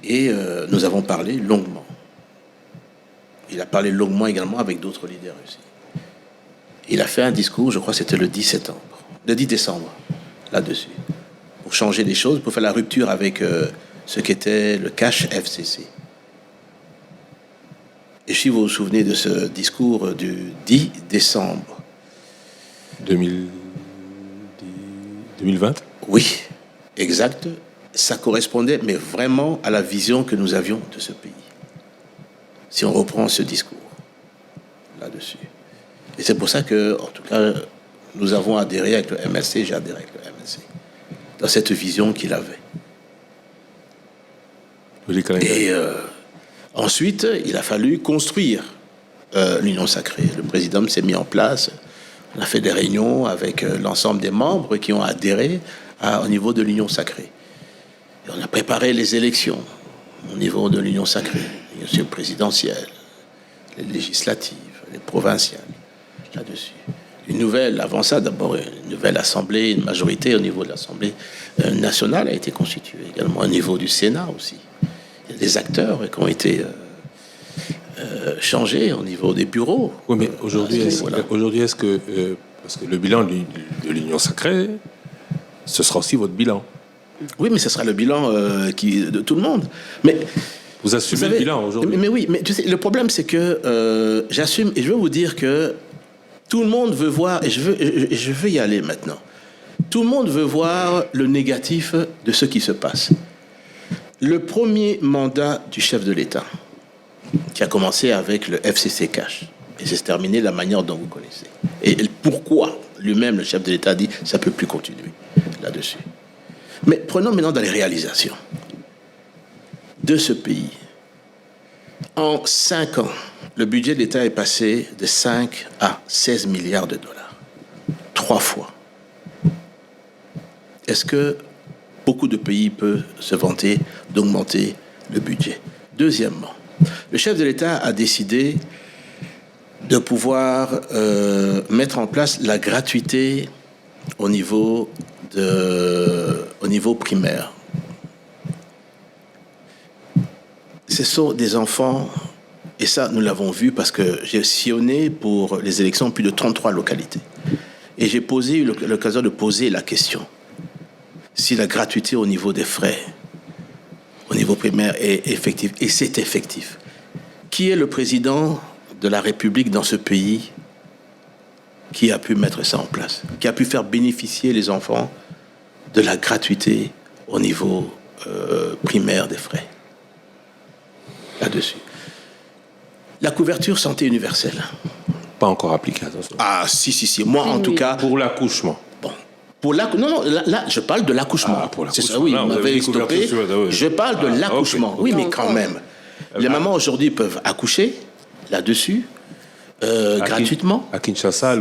Et nous avons parlé longuement. Il a parlé longuement également avec d'autres leaders aussi. Il a fait un discours, je crois que c'était le 10 décembre, là-dessus, pour changer les choses, pour faire la rupture avec ce qu'était le cash FCC. Et si vous vous souvenez de ce discours du 10 décembre 2020? Oui, exact. Ça correspondait, mais vraiment à la vision que nous avions de ce pays. Si on reprend ce discours là-dessus. Et c'est pour ça que, en tout cas, nous avons adhéré avec le MLC, j'ai adhéré avec le MLC, dans cette vision qu'il avait. Et ensuite, il a fallu construire l'Union sacrée. Le président s'est mis en place. On a fait des réunions avec l'ensemble des membres qui ont adhéré au niveau de l'Union sacrée. Et on a préparé les élections au niveau de l'Union sacrée. Bien sûr, présidentielle, les législatives, les provinciales, là-dessus. Une nouvelle, avant ça, d'abord, une nouvelle assemblée, une majorité au niveau de l'Assemblée nationale a été constituée, également au niveau du Sénat aussi. Il y a des acteurs qui ont été changés au niveau des bureaux. Oui, mais aujourd'hui, est-ce que, parce que le bilan de l'Union sacrée, ce sera aussi votre bilan? Oui, mais ce sera le bilan de tout le monde. Mais vous assumez le bilan aujourd'hui? Mais oui, mais tu sais, le problème, c'est que j'assume, et je veux vous dire que tout le monde veut voir, et je veux y aller maintenant, tout le monde veut voir le négatif de ce qui se passe. Le premier mandat du chef de l'État, qui a commencé avec le FCC Cash, et c'est terminé de la manière dont vous connaissez. Et pourquoi lui-même, le chef de l'État, dit ça ne peut plus continuer là-dessus. Mais prenons maintenant dans les réalisations de ce pays. En 5 ans, le budget de l'État est passé de 5 à 16 milliards de dollars. 3 fois. Est-ce que beaucoup de pays peuvent se vanter d'augmenter le budget? Deuxièmement, le chef de l'État a décidé de pouvoir mettre en place la gratuité au niveau primaire. Ce sont des enfants, et ça nous l'avons vu parce que j'ai sillonné pour les élections plus de 33 localités. Et j'ai eu l'occasion de poser la question. Si la gratuité au niveau des frais, au niveau primaire est effective, et c'est effectif. Qui est le président de la République dans ce pays qui a pu mettre ça en place, qui a pu faire bénéficier les enfants de la gratuité au niveau primaire des frais? Là-dessus. La couverture santé universelle. Pas encore appliquée, attention. Ah, si. Moi, en tout cas... Pour l'accouchement. Bon. Non, là, je parle de l'accouchement. Ah, pour l'accouchement. C'est ça, oui, là, vous m'avez stoppé. Je parle de l'accouchement. Okay. Oui, mais quand même. Les mamans aujourd'hui peuvent accoucher là-dessus, gratuitement. À Kinshasa,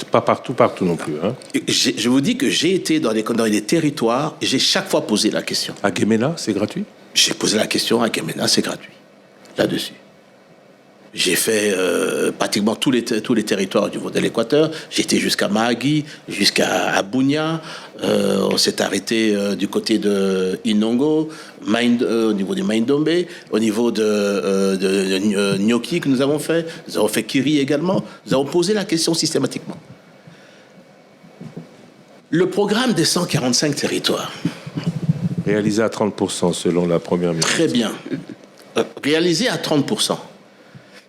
pas partout non plus. Hein. Je vous dis que j'ai été dans les territoires et j'ai chaque fois posé la question. À Guémena, c'est gratuit? J'ai posé la question à Guémena, c'est gratuit. Là-dessus. J'ai fait pratiquement tous les territoires du niveau de l'Équateur. J'ai été jusqu'à Mahagui, jusqu'à Bunia. On s'est arrêté du côté de Inongo, au niveau du Maindombe, au niveau de Nyoki que nous avons fait. Nous avons fait Kiri également. Nous avons posé la question systématiquement. Le programme des 145 territoires. Réalisé à 30% selon la première ministre. Très bien. Réalisé à 30%.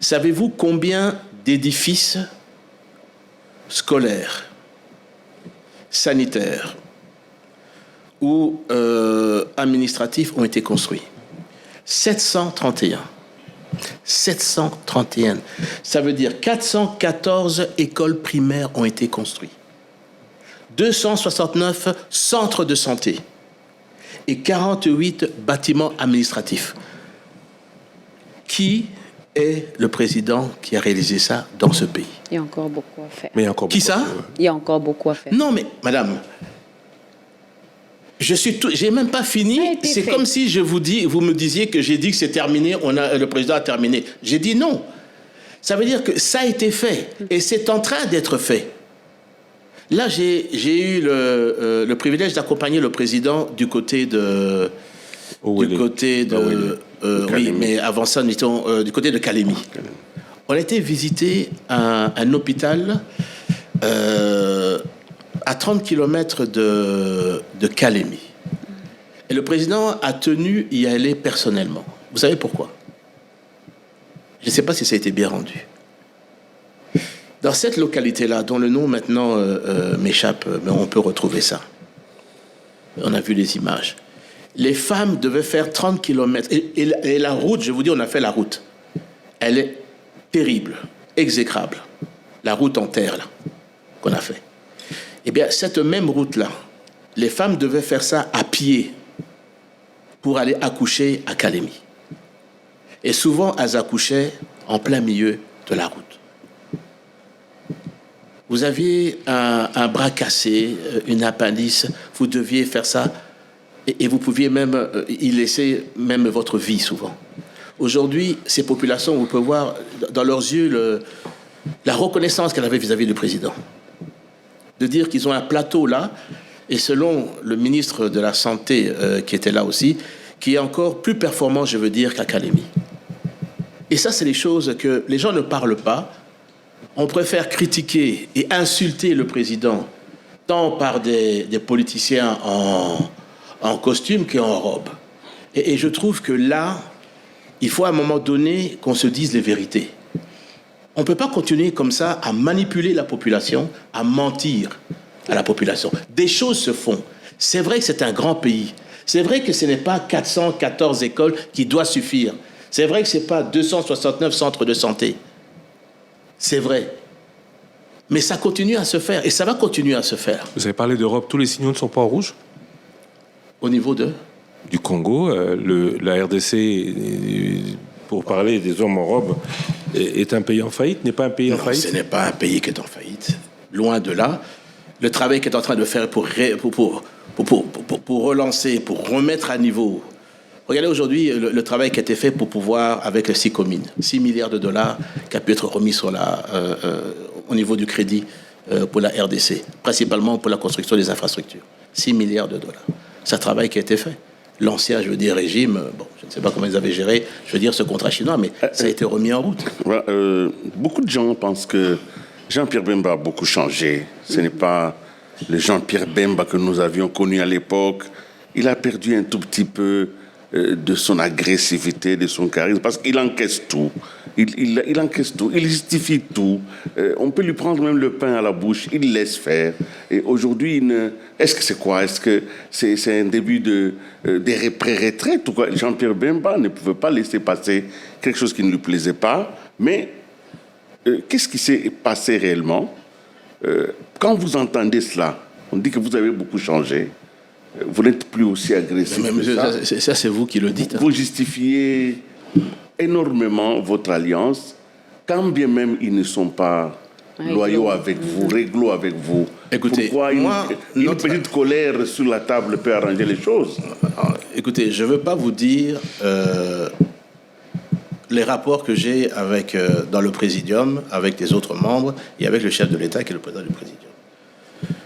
Savez-vous combien d'édifices scolaires, sanitaires ou administratifs ont été construits? 731. 731. Ça veut dire 414 écoles primaires ont été construites. 269 centres de santé et 48 bâtiments administratifs. Qui est le président qui a réalisé ça dans ce pays. Il y a encore beaucoup à faire. Mais il y a encore Qui beaucoup ça? Il y a encore beaucoup à faire. Non, mais madame, j'ai même pas Ça a fini. été C'est fait. comme si vous me disiez que j'ai dit que c'est terminé, le président a terminé. J'ai dit non. Ça veut dire que ça a été fait et c'est en train d'être fait. Là, j'ai eu le privilège d'accompagner le président du côté de... Ouélé. oui, mais avant ça, nous étions du côté de Calémie. On a été visiter un hôpital à 30 km de Calémie. Et le président a tenu y aller personnellement. Vous savez pourquoi? Je ne sais pas si ça a été bien rendu. Dans cette localité-là, dont le nom maintenant m'échappe, mais on peut retrouver ça. On a vu les images. Les femmes devaient faire 30 km. Et la route, je vous dis, on a fait la route. Elle est terrible, exécrable. La route en terre, là, qu'on a fait. Eh bien, cette même route-là, les femmes devaient faire ça à pied pour aller accoucher à Calémie. Et souvent, elles accouchaient en plein milieu de la route. Vous aviez un bras cassé, une appendice, vous deviez faire ça et vous pouviez même y laisser même votre vie souvent. Aujourd'hui, ces populations, vous pouvez voir dans leurs yeux la reconnaissance qu'elles avaient vis-à-vis du président. De dire qu'ils ont un plateau là, et selon le ministre de la Santé qui était là aussi, qui est encore plus performant, je veux dire, qu'à Calémie. Et ça, c'est les choses que les gens ne parlent pas. On préfère critiquer et insulter le président tant par des politiciens en costume qu'en robe. Et je trouve que là, il faut à un moment donné qu'on se dise les vérités. On ne peut pas continuer comme ça à manipuler la population, à mentir à la population. Des choses se font. C'est vrai que c'est un grand pays. C'est vrai que ce n'est pas 414 écoles qui doivent suffire. C'est vrai que ce n'est pas 269 centres de santé. C'est vrai. Mais ça continue à se faire et ça va continuer à se faire. Vous avez parlé d'Europe, tous les signaux ne sont pas en rouge? Au niveau de... Du Congo, la RDC, pour parler des hommes en robe, est un pays en faillite, n'est pas un pays en Non, faillite? ce n'est pas un pays qui est en faillite. Loin de là. Le travail qu'il est en train de faire pour relancer, pour remettre à niveau. Regardez aujourd'hui le travail qui a été fait pour pouvoir, avec les 6 communes, 6 milliards de dollars qui a pu être remis sur au niveau du crédit pour la RDC, principalement pour la construction des infrastructures. 6 milliards de dollars. C'est un travail qui a été fait. L'ancien, je veux dire, régime, bon, je ne sais pas comment ils avaient géré, je veux dire, ce contrat chinois, mais ça a été remis en route. Voilà, beaucoup de gens pensent que Jean-Pierre Bemba a beaucoup changé. Ce n'est pas le Jean-Pierre Bemba que nous avions connu à l'époque. Il a perdu un tout petit peu de son agressivité, de son charisme, parce qu'il encaisse tout. Il encaisse tout, il justifie tout. On peut lui prendre même le pain à la bouche, il laisse faire. Et aujourd'hui, est-ce que c'est quoi? Est-ce que c'est un début des pré-retraites ou quoi? Jean-Pierre Bemba ne pouvait pas laisser passer quelque chose qui ne lui plaisait pas. Mais qu'est-ce qui s'est passé réellement? Quand vous entendez cela, on dit que vous avez beaucoup changé. Vous n'êtes plus aussi agressif. Ça, c'est vous qui le dites. Vous justifiez énormément votre alliance, quand bien même ils ne sont pas loyaux avec vous, réglo avec vous. Écoutez, pourquoi une petite colère sur la table peut arranger les choses? Écoutez, je ne veux pas vous dire les rapports que j'ai dans le Présidium, avec les autres membres et avec le chef de l'État qui est le président du Présidium.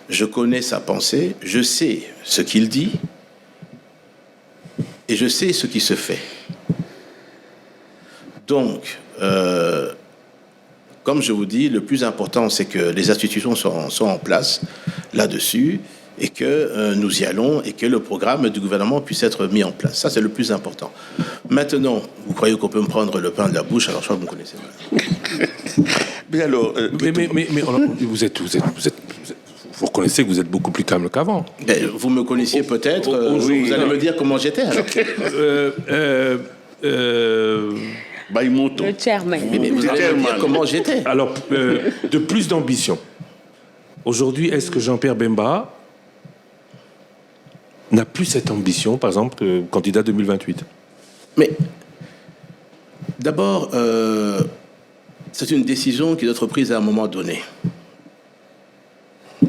Je connais sa pensée, je sais ce qu'il dit et je sais ce qui se fait. Donc, comme je vous dis, le plus important, c'est que les institutions sont en place là-dessus et que nous y allons et que le programme du gouvernement puisse être mis en place. Ça, c'est le plus important. Maintenant, vous croyez qu'on peut me prendre le pain de la bouche, alors je crois que vous me connaissez mal. Mais alors... Vous reconnaissez que vous êtes beaucoup plus calme qu'avant. Vous me connaissiez peut-être, vous allez me dire comment j'étais. Baïmoto. Le chairman. Mais vous allez me dire comment j'étais. Alors, de plus d'ambition. Aujourd'hui, est-ce que Jean-Pierre Bemba n'a plus cette ambition, par exemple, candidat 2028? Mais D'abord, c'est une décision qui doit être prise à un moment donné.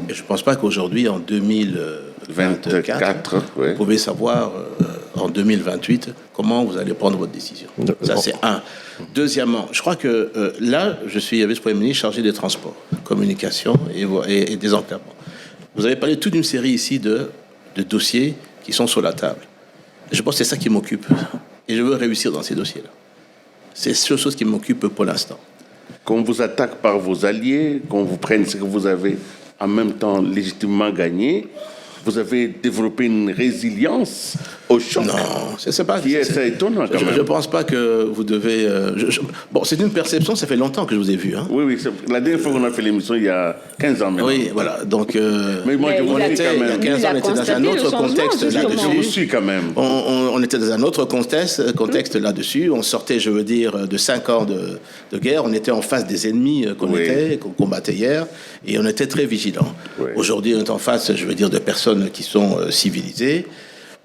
Et je ne pense pas qu'aujourd'hui, en 2024, ouais. vous pouvez savoir en 2028 comment vous allez prendre votre décision. Ça, c'est un. Deuxièmement, je crois que là, je suis vice-premier ministre chargé des transports, communication et des enclavements. Vous avez parlé de toute une série ici de dossiers qui sont sur la table. Je pense que c'est ça qui m'occupe. Et je veux réussir dans ces dossiers-là. C'est la seule chose qui m'occupe pour l'instant. Qu'on vous attaque par vos alliés, qu'on vous prenne ce que vous avez en même temps légitimement gagné, vous avez développé une résilience au choc. Non, c'est pas... C'est étonnant quand même. Je ne pense pas que vous devez... bon, c'est une perception, ça fait longtemps que je vous ai vu. Hein. Oui, la dernière fois qu'on a fait l'émission, il y a 15 ans maintenant. Oui, voilà, donc... mais moi, il y a 15 ans, on était dans un autre contexte là-dessus. Je vous suis quand même. On était dans un autre contexte là-dessus. On sortait, je veux dire, de 5 ans de guerre. On était en face des ennemis qu'on combattait hier. Et on était très vigilants. Oui. Aujourd'hui, on est en face, je veux dire, de personnes qui sont civilisées.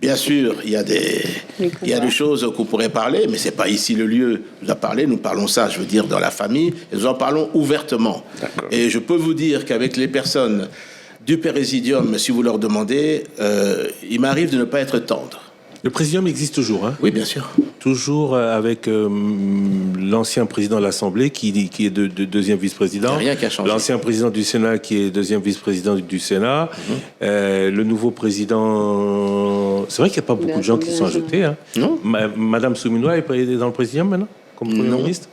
Bien sûr, il y a des choses qu'on pourrait parler, mais c'est pas ici le lieu de parler. Nous parlons ça, je veux dire, dans la famille, et nous en parlons ouvertement. Et je peux vous dire qu'avec les personnes du Présidium, si vous leur demandez, il m'arrive de ne pas être tendre. Le Présidium existe toujours, hein? Oui, bien sûr. Toujours avec l'ancien président de l'Assemblée qui est deuxième vice-président. Il n'y a rien qui a changé. L'ancien président du Sénat qui est deuxième vice-président du Sénat. Le nouveau président... C'est vrai qu'il n'y a pas beaucoup de gens qui sont ajoutés. Hein. Non. Madame Souminoua est dans le Présidium maintenant comme Premier ministre?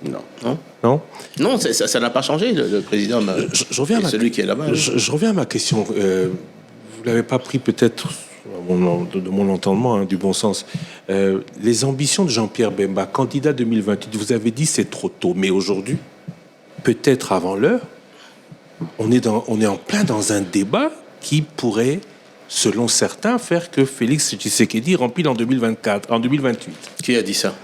Non, ça n'a pas changé, le président. C'est celui qui est là-bas. Je reviens à ma question. Vous ne l'avez pas pris peut-être... de mon entendement, du bon sens. Les ambitions de Jean-Pierre Bemba, candidat 2028, vous avez dit c'est trop tôt, mais aujourd'hui, peut-être avant l'heure, on est en plein dans un débat qui pourrait, selon certains, faire que Félix Tshisekedi rempile en 2028. Qui a dit ça?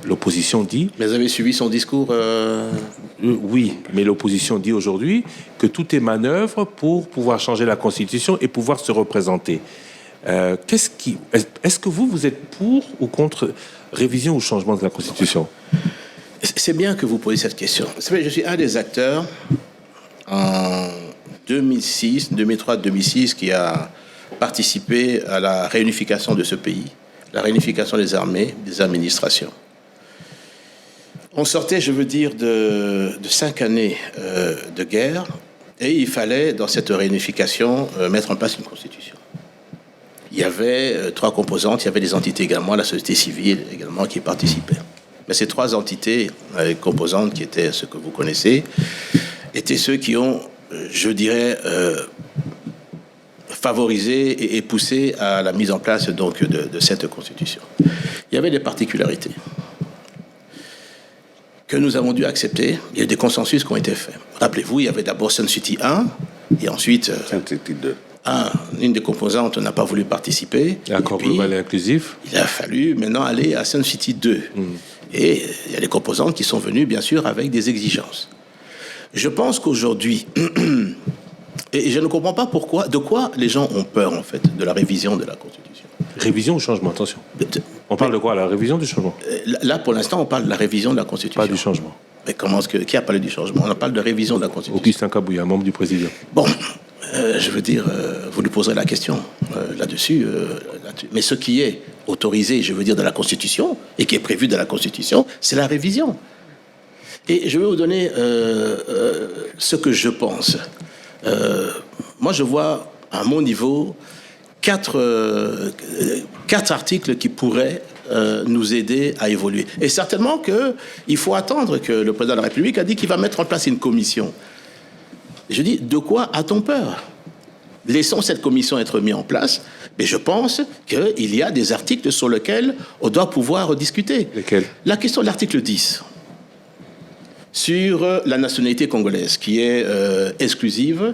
L'opposition dit... Mais vous avez suivi son discours Oui, mais l'opposition dit aujourd'hui que tout est manœuvre pour pouvoir changer la Constitution et pouvoir se représenter. Est-ce que vous êtes pour ou contre révision ou changement de la Constitution? C'est bien que vous posiez cette question. Je suis un des acteurs en 2003-2006 qui a participé à la réunification de ce pays, la réunification des armées, des administrations. On sortait, je veux dire, de 5 années de guerre et il fallait, dans cette réunification, mettre en place une constitution. Il y avait 3 composantes, il y avait des entités également, la société civile également qui participait. Mais ces 3 entités, les composantes qui étaient ce que vous connaissez, étaient ceux qui ont, je dirais, favorisé et poussé à la mise en place donc de cette constitution. Il y avait des particularités que nous avons dû accepter. Il y a des consensus qui ont été faits. Rappelez-vous, il y avait d'abord Sun City 1 et ensuite Sun City 2. Une des composantes n'a pas voulu participer. L'accord global et inclusif. Il a fallu maintenant aller à Sun City 2. Et il y a des composantes qui sont venues, bien sûr, avec des exigences. Je pense qu'aujourd'hui, et je ne comprends pas de quoi les gens ont peur, en fait, de la révision de la Constitution. Révision ou changement, attention. On parle de quoi, la révision du changement? Là, pour l'instant, on parle de la révision de la Constitution. Pas du changement. Mais qui a parlé du changement? On parle de révision de la Constitution. Augustin Kabouya, membre du Présidium. Bon, je veux dire, vous lui poserez la question là-dessus. Mais ce qui est autorisé, je veux dire, dans la Constitution, et qui est prévu dans la Constitution, c'est la révision. Et je vais vous donner ce que je pense. Moi, je vois, à mon niveau, 4 articles qui pourraient nous aider à évoluer. Et certainement qu'il faut attendre que le président de la République a dit qu'il va mettre en place une commission. Je dis, de quoi a-t-on peur? Laissons cette commission être mise en place, mais je pense qu'il y a des articles sur lesquels on doit pouvoir discuter. Lesquels? La question de l'article 10, sur la nationalité congolaise, qui est exclusive.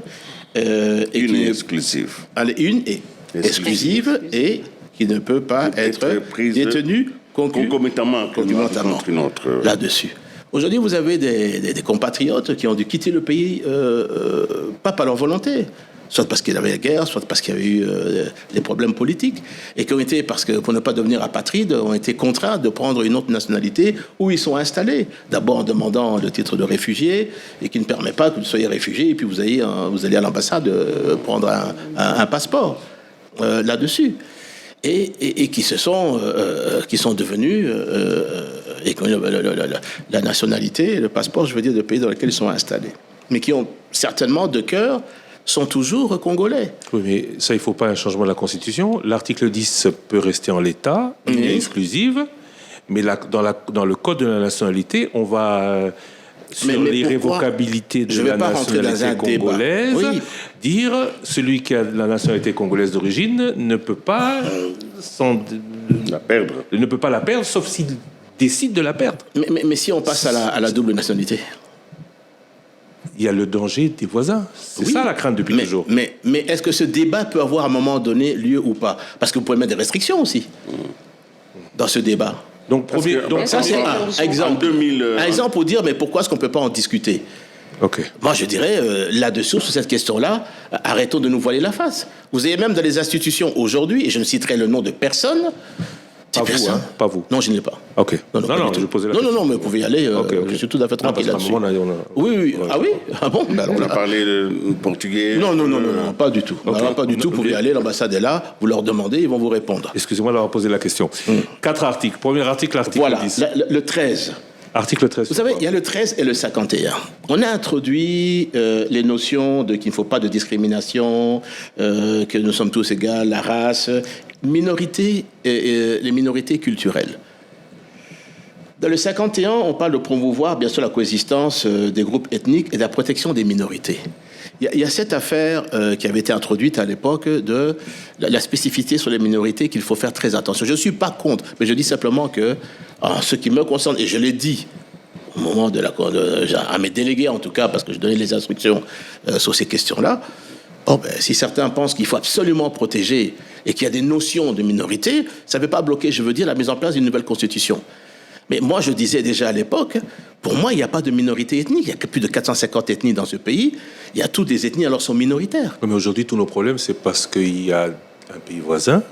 Exclusive. Une est exclusive et qui ne peut pas être détenue concomitamment contre une autre. Là-dessus. Aujourd'hui, vous avez des compatriotes qui ont dû quitter le pays, pas par leur volonté. soit parce qu'il y avait la guerre, soit parce qu'il y avait eu des problèmes politiques, et qui ont été, parce que pour ne pas devenir apatrides, ont été contraints de prendre une autre nationalité où ils sont installés. D'abord en demandant le titre de réfugié, et qui ne permet pas que vous soyez réfugié, et puis vous allez à l'ambassade prendre un passeport là-dessus. Et qui sont devenus et qui ont la nationalité, le passeport, je veux dire, du pays dans lequel ils sont installés. Mais qui ont certainement de cœur, sont toujours congolais. Oui, mais ça, il ne faut pas un changement de la Constitution. L'article 10 peut rester en l'état, une exclusive, mais dans le code de la nationalité, on va, sur l'irrévocabilité de la nationalité congolaise, dire celui qui a la nationalité congolaise d'origine ne peut pas la perdre. Ne peut pas la perdre, sauf s'il décide de la perdre. Mais si on passe à la double nationalité, il y a le danger des voisins. C'est ça la crainte depuis toujours. Mais est-ce que ce débat peut avoir à un moment donné lieu ou pas? Parce que vous pouvez mettre des restrictions aussi dans ce débat. Donc ça c'est un exemple. Un exemple pour dire mais pourquoi est-ce qu'on ne peut pas en discuter? Moi je dirais là-dessous, sur cette question-là, arrêtons de nous voiler la face. Vous avez même dans les institutions aujourd'hui, et je ne citerai le nom de personne. Pas vous, hein? Pas vous. Non, je ne l'ai pas. Ok. Non, je posais la question. Non, mais vous pouvez y aller. Je suis tout à fait tranquille là-dessus. Oui. Ah oui? Ah bon? On a parlé de portugais. Non, pas du tout. Pas du tout. Vous pouvez y aller, l'ambassade est là, vous leur demandez, ils vont vous répondre. Excusez-moi d'avoir posé la question. 4 articles. Premier article, l'article 10. Voilà, le 13. Article 13. Vous savez, il y a le 13 et le 51. On a introduit les notions de qu'il ne faut pas de discrimination, que nous sommes tous égaux, la race, les minorités culturelles. Dans le 51, on parle de promouvoir, bien sûr, la coexistence des groupes ethniques et de la protection des minorités. Il y a cette affaire qui avait été introduite à l'époque de la spécificité sur les minorités qu'il faut faire très attention. Je ne suis pas contre, mais je dis simplement que, en ce qui me concerne, et je l'ai dit au moment à mes délégués en tout cas, parce que je donnais les instructions sur ces questions-là, si certains pensent qu'il faut absolument protéger et qu'il y a des notions de minorité, ça ne veut pas bloquer, je veux dire, la mise en place d'une nouvelle constitution. Mais moi, je disais déjà à l'époque, pour moi, il n'y a pas de minorité ethnique. Il n'y a que plus de 450 ethnies dans ce pays. Il y a toutes les ethnies, alors sont minoritaires. Mais aujourd'hui, tous nos problèmes, c'est parce qu'il y a un pays voisin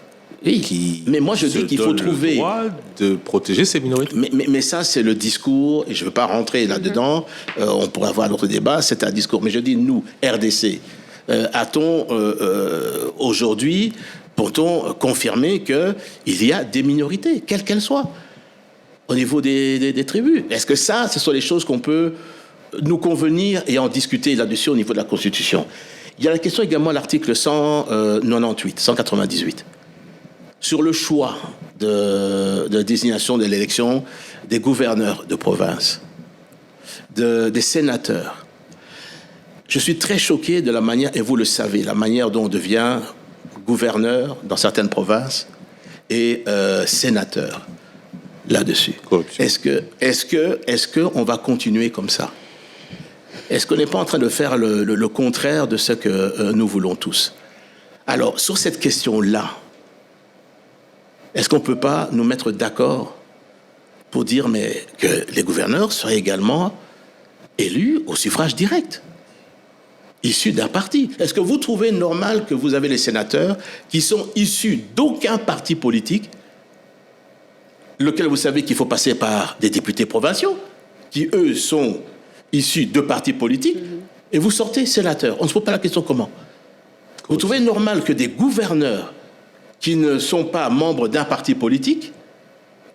qui mais moi, je dis qu'il faut trouver le droit de protéger ces minorités. Mais ça, c'est le discours, et je ne veux pas rentrer là-dedans. On pourrait avoir d'autres débats, c'est un discours. Mais je dis, nous, RDC, a-t-on aujourd'hui, peut-on confirmer qu'il y a des minorités, quelles qu'elles soient, au niveau des tribus? Est-ce que ça, ce sont les choses qu'on peut nous convenir et en discuter là-dessus au niveau de la Constitution? Il y a la question également, l'article 198, sur le choix de désignation de l'élection des gouverneurs de province, des sénateurs. Je suis très choqué de la manière, et vous le savez, la manière dont on devient gouverneur dans certaines provinces et sénateur là-dessus. Est-ce que on va continuer comme ça? Est-ce qu'on n'est pas en train de faire le contraire de ce que nous voulons tous? Alors, sur cette question-là, est-ce qu'on ne peut pas nous mettre d'accord pour dire que les gouverneurs soient également élus au suffrage direct, issus d'un parti? Est-ce que vous trouvez normal que vous avez les sénateurs qui sont issus d'aucun parti politique, lequel vous savez qu'il faut passer par des députés provinciaux, qui eux sont issus de partis politiques, et vous sortez sénateur? On ne se pose pas la question comment? Vous trouvez normal que des gouverneurs qui ne sont pas membres d'un parti politique,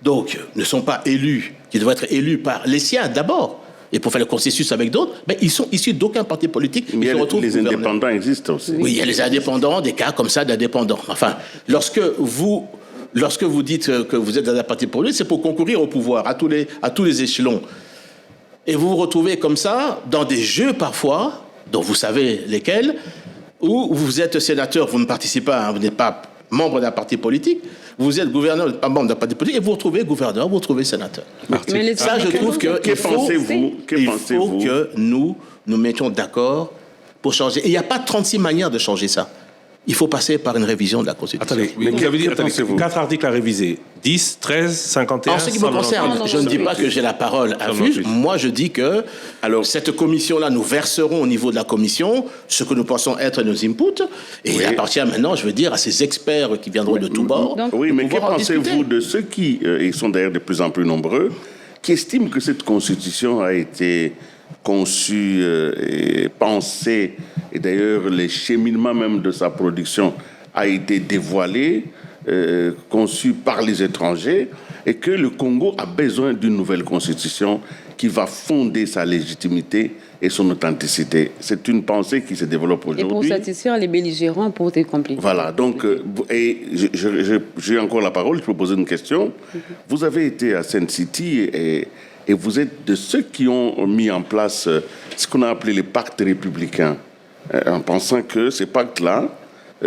donc ne sont pas élus, qui devraient être élus par les siens d'abord, et pour faire le consensus avec d'autres, mais ils sont issus d'aucun parti politique. Mais les indépendants existent aussi. Oui, il y a les indépendants, des cas comme ça d'indépendants. Enfin, lorsque vous dites que vous êtes dans un parti politique, c'est pour concourir au pouvoir, à tous les échelons. Et vous vous retrouvez comme ça, dans des jeux parfois, dont vous savez lesquels, où vous êtes sénateur, vous ne participez pas, vous n'êtes pas membre d'un parti politique, vous êtes gouverneur, pas membre d'un parti politique, et vous vous retrouvez gouverneur, vous vous retrouvez sénateur. Mais ça, je trouve qu'il faut que nous mettions d'accord pour changer. Et il n'y a pas 36 manières de changer ça. il faut passer par une révision de la Constitution. Attendez, mais vous avez dit, Pensez-vous. 4 articles à réviser. 10, 13, 51, En ce qui me concerne, je ne dis pas que j'ai la parole à vue. Moi, je dis que cette commission-là, nous verserons au niveau de la commission ce que nous pensons être nos inputs. Et il appartient maintenant, je veux dire, à ces experts qui viendront de tous bords. Oui, mais que pouvoir en pensez-vous discuter. de ceux qui, ils sont d'ailleurs de plus en plus nombreux, qui estiment que cette constitution a été conçue et pensée, et d'ailleurs les cheminements même de sa production a été dévoilé, conçu par les étrangers, et que le Congo a besoin d'une nouvelle constitution qui va fonder sa légitimité et son authenticité. C'est une pensée qui se développe Et pour aujourd'hui. satisfaire les belligérants pour tes compliqués. Voilà, donc, et j'ai encore la parole, je peux poser une question. Vous avez été à Saint City et vous êtes de ceux qui ont mis en place ce qu'on a appelé les pactes républicains, en pensant que ces pactes-là,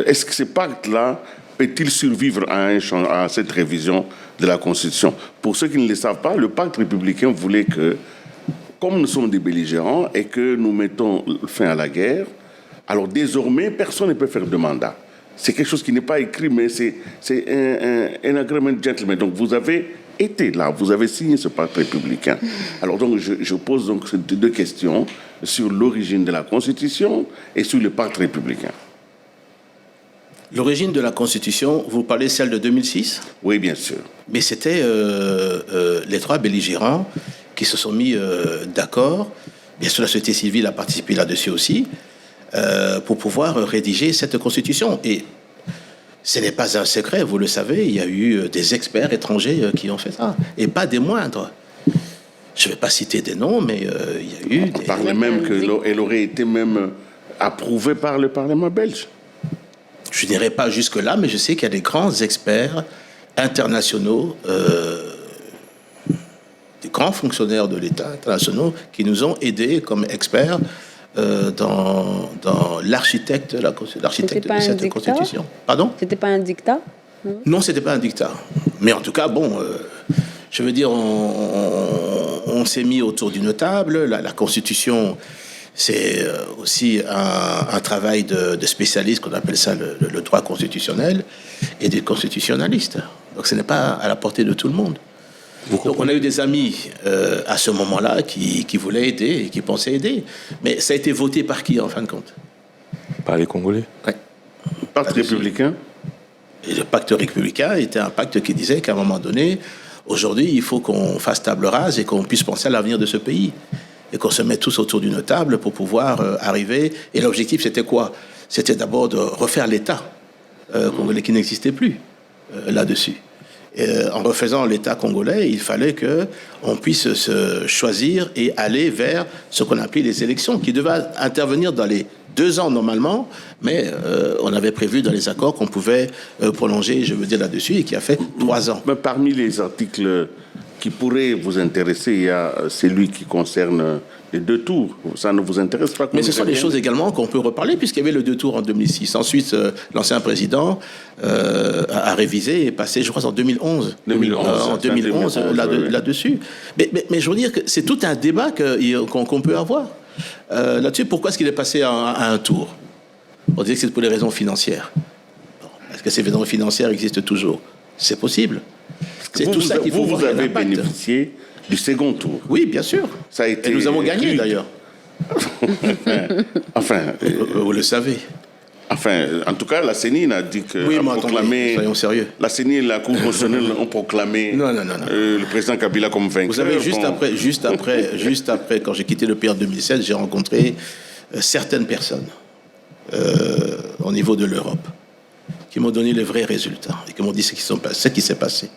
est-ce que ces pactes-là peut-il survivre à cette révision de la Constitution? Pour ceux qui ne le savent pas, le pacte républicain voulait que, comme nous sommes des belligérants et que nous mettons fin à la guerre, alors désormais, personne ne peut faire de mandat. C'est quelque chose qui n'est pas écrit, mais c'est un agreement gentleman. Donc vous avez été là, vous avez signé ce pacte républicain. Alors donc je pose donc ces deux questions sur l'origine de la Constitution et sur le pacte républicain. L'origine de la Constitution, vous parlez celle de 2006 ? Oui, bien sûr. Mais c'était les trois belligérants qui se sont mis d'accord. Bien sûr, la société civile a participé là-dessus aussi, pour pouvoir rédiger cette Constitution. Et ce n'est pas un secret, vous le savez, il y a eu des experts étrangers qui ont fait ça, et pas des moindres. Je ne vais pas citer des noms, mais il y a eu On des... parlait même qu'elle aurait été même approuvée par le Parlement belge. Je n'irai pas jusque-là, mais je sais qu'il y a des grands experts internationaux, des grands fonctionnaires de l'État internationaux qui nous ont aidés comme experts dans l'architecte de cette Constitution. Pardon ? C'était pas un dictat ? Non, c'était pas un dictat. Mais en tout cas, bon, je veux dire, on s'est mis autour d'une table. La Constitution, c'est aussi un travail de spécialistes, qu'on appelle ça le droit constitutionnel, et des constitutionnalistes. Donc ce n'est pas à la portée de tout le monde. Donc on a eu des amis à ce moment-là qui voulaient aider et qui pensaient aider. Mais ça a été voté par qui, en fin de compte ? Par les Congolais. Ouais. Pacte républicain. Et le pacte républicain était un pacte qui disait qu'à un moment donné, aujourd'hui, il faut qu'on fasse table rase et qu'on puisse penser à l'avenir de ce pays. Et qu'on se mette tous autour d'une table pour pouvoir arriver. Et l'objectif, c'était quoi ? C'était d'abord de refaire l'État congolais qui n'existait plus là-dessus. En refaisant l'État congolais, il fallait qu'on puisse se choisir et aller vers ce qu'on appelait les élections, qui devaient intervenir dans les 2 ans normalement, mais on avait prévu dans les accords qu'on pouvait prolonger, je veux dire là-dessus, et qui a fait 3 ans. Mais parmi les articles qui pourraient vous intéresser, il y a celui qui concerne les 2 tours. Ça ne vous intéresse pas? Mais ce sont des choses également qu'on peut reparler, puisqu'il y avait le 2 tours en 2006. Ensuite, l'ancien président a révisé et passé, je crois, en 2011. 2011, là-dessus. Mais je veux dire que c'est tout un débat qu'on peut avoir. Là-dessus, pourquoi est-ce qu'il est passé à un tour? On disait que c'est pour les raisons financières. Est-ce que ces raisons financières existent toujours? C'est possible. C'est tout ça qu'il faut voir. Vous avez bénéficié du second tour. Oui, bien sûr. Ça a été et nous avons gagné, d'ailleurs. Enfin, vous le savez. Enfin, en tout cas, la CENI a dit que... Oui, mais attendez, soyons sérieux. La CENI et la Cour constitutionnelle ont proclamé non. Le président Kabila comme vainqueur. Vous savez, juste après, quand j'ai quitté le pays en 2016, j'ai rencontré certaines personnes au niveau de l'Europe qui m'ont donné les vrais résultats et qui m'ont dit ce qui s'est passé.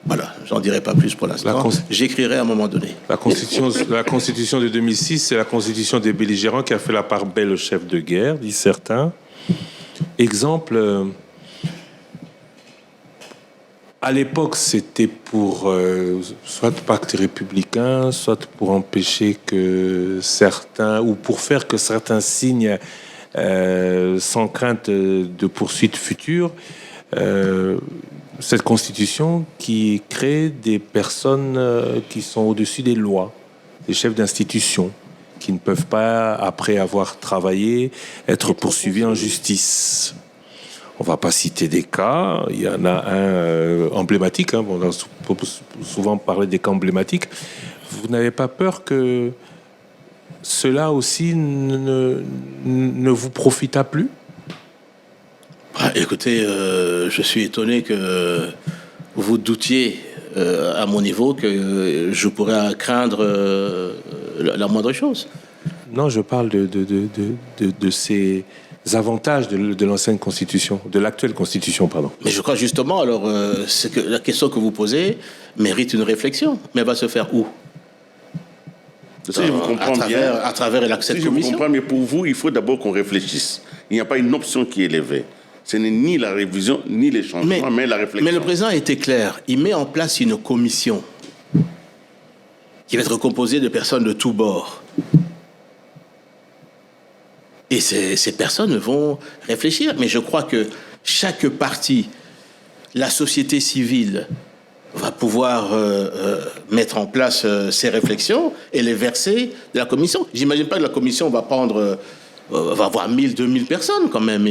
Voilà, j'en dirai pas plus pour l'instant. J'écrirai à un moment donné. La constitution de 2006, c'est la constitution des belligérants qui a fait la part belle au chef de guerre, disent certains. Exemple, à l'époque, c'était pour soit pacte républicain, soit pour empêcher que certains, ou pour faire que certains signent sans crainte de poursuites futures. Cette constitution qui crée des personnes qui sont au-dessus des lois, des chefs d'institution, qui ne peuvent pas, après avoir travaillé, être poursuivis en justice. On ne va pas citer des cas. Il y en a un emblématique. On a souvent parlé des cas emblématiques. Vous n'avez pas peur que cela aussi ne vous profita plus? Écoutez, je suis étonné que vous doutiez à mon niveau que je pourrais craindre la moindre chose. Non, je parle de ces avantages de l'ancienne constitution, de l'actuelle constitution, pardon. Mais je crois justement, alors, c'est que la question que vous posez mérite une réflexion. Mais elle va se faire où? Si je vous comprends bien, à travers cette si commission. je vous comprends, mais pour vous, il faut d'abord qu'on réfléchisse. Il n'y a pas une option qui est élevée. Ce n'est ni la révision, ni les changements, mais la réflexion. Mais le président a été clair. Il met en place une commission qui va être composée de personnes de tous bords. Et ces personnes vont réfléchir. Mais je crois que chaque parti, la société civile, va pouvoir mettre en place ces réflexions et les verser de la commission. J'imagine pas que la commission va prendre... va avoir 1000, 2000 personnes quand même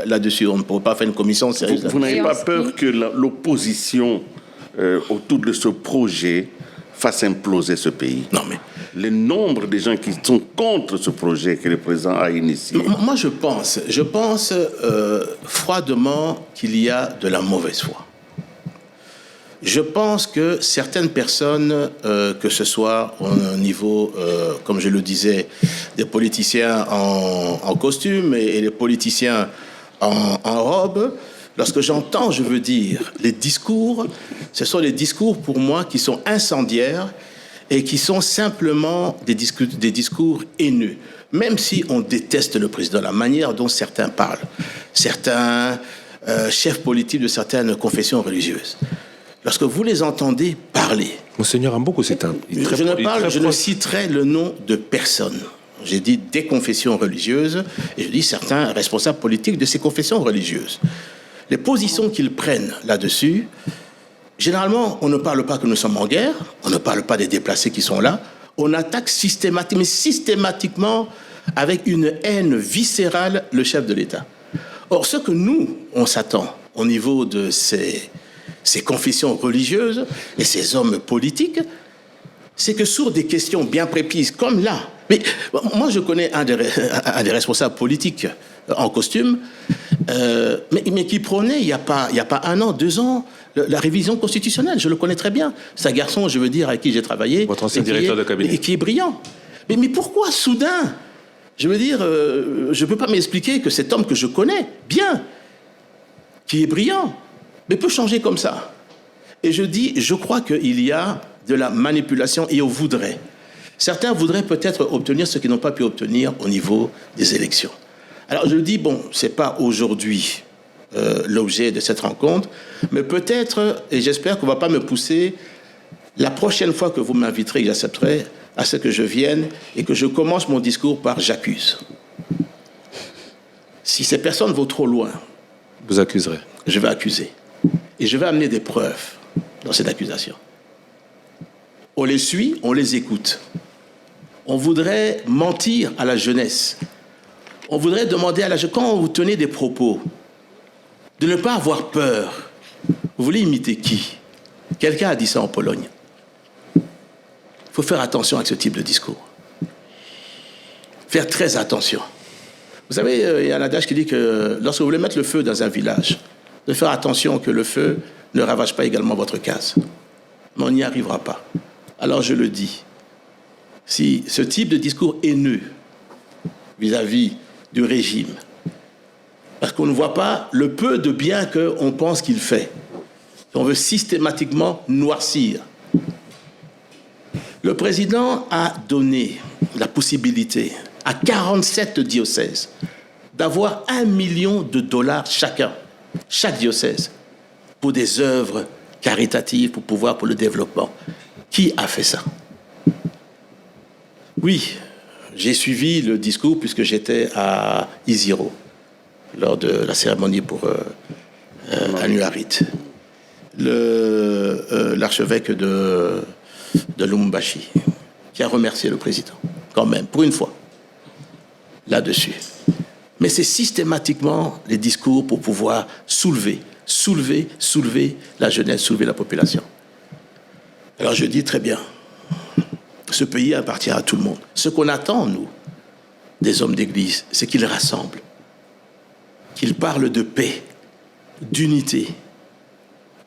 là-dessus. On ne pourrait pas faire une commission sérieuse. Vous n'avez pas peur que l'opposition autour de ce projet fasse imploser ce pays? Non, mais... Le nombre de gens qui sont contre ce projet que le président a initié. Moi, je pense froidement qu'il y a de la mauvaise foi. Je pense que certaines personnes, que ce soit au niveau, comme je le disais, des politiciens en costume et les politiciens en robe, lorsque j'entends, je veux dire, les discours, ce sont des discours pour moi qui sont incendiaires et qui sont simplement des discours haineux. Même si on déteste le président, la manière dont certains parlent, certains chefs politiques de certaines confessions religieuses, lorsque vous les entendez parler... Monseigneur Amboko, c'est un... Je ne citerai le nom de personne. J'ai dit des confessions religieuses, et je dis certains responsables politiques de ces confessions religieuses. Les positions qu'ils prennent là-dessus, généralement, on ne parle pas que nous sommes en guerre, on ne parle pas des déplacés qui sont là, on attaque systématiquement avec une haine viscérale le chef de l'État. Or, ce que nous, on s'attend au niveau de ces confessions religieuses et ces hommes politiques, c'est que sur des questions bien précises, comme là, mais moi je connais un des responsables politiques en costume, mais qui prônait il y a pas 1 an, 2 ans, la révision constitutionnelle. Je le connais très bien. C'est un garçon, je veux dire, avec qui j'ai travaillé. Votre ancien directeur de cabinet. Et qui est brillant. Mais pourquoi soudain? Je veux dire, je ne peux pas m'expliquer que cet homme que je connais bien, qui est brillant, mais peut changer comme ça. Et je crois qu'il y a de la manipulation et on voudrait. Certains voudraient peut-être obtenir ce qu'ils n'ont pas pu obtenir au niveau des élections. Alors je dis, bon, ce n'est pas aujourd'hui l'objet de cette rencontre, mais peut-être, et j'espère qu'on ne va pas me pousser, la prochaine fois que vous m'inviterez, j'accepterai à ce que je vienne et que je commence mon discours par « j'accuse ». Si ces personnes vont trop loin, vous accuserez. Je vais accuser. Et je vais amener des preuves dans cette accusation. On les suit, on les écoute. On voudrait mentir à la jeunesse. On voudrait demander à la jeunesse, quand vous tenez des propos, de ne pas avoir peur. Vous voulez imiter qui? Quelqu'un a dit ça en Pologne. Il faut faire attention avec ce type de discours. Faire très attention. Vous savez, il y a un adage qui dit que lorsque vous voulez mettre le feu dans un village, de faire attention que le feu ne ravage pas également votre case. Mais on n'y arrivera pas. Alors je le dis, si ce type de discours haineux vis-à-vis du régime, parce qu'on ne voit pas le peu de bien qu'on pense qu'il fait, on veut systématiquement noircir. Le président a donné la possibilité à 47 diocèses d'avoir $1 million chacun, chaque diocèse, pour des œuvres caritatives, pour le développement. Qui a fait ça? Oui, j'ai suivi le discours puisque j'étais à Isiro lors de la cérémonie pour Anuarit. L'archevêque de Lubumbashi, qui a remercié le président, quand même, pour une fois, là-dessus. Mais c'est systématiquement les discours pour pouvoir soulever la jeunesse, soulever la population. Alors je dis très bien, ce pays appartient à tout le monde. Ce qu'on attend, nous, des hommes d'église, c'est qu'ils rassemblent, qu'ils parlent de paix, d'unité.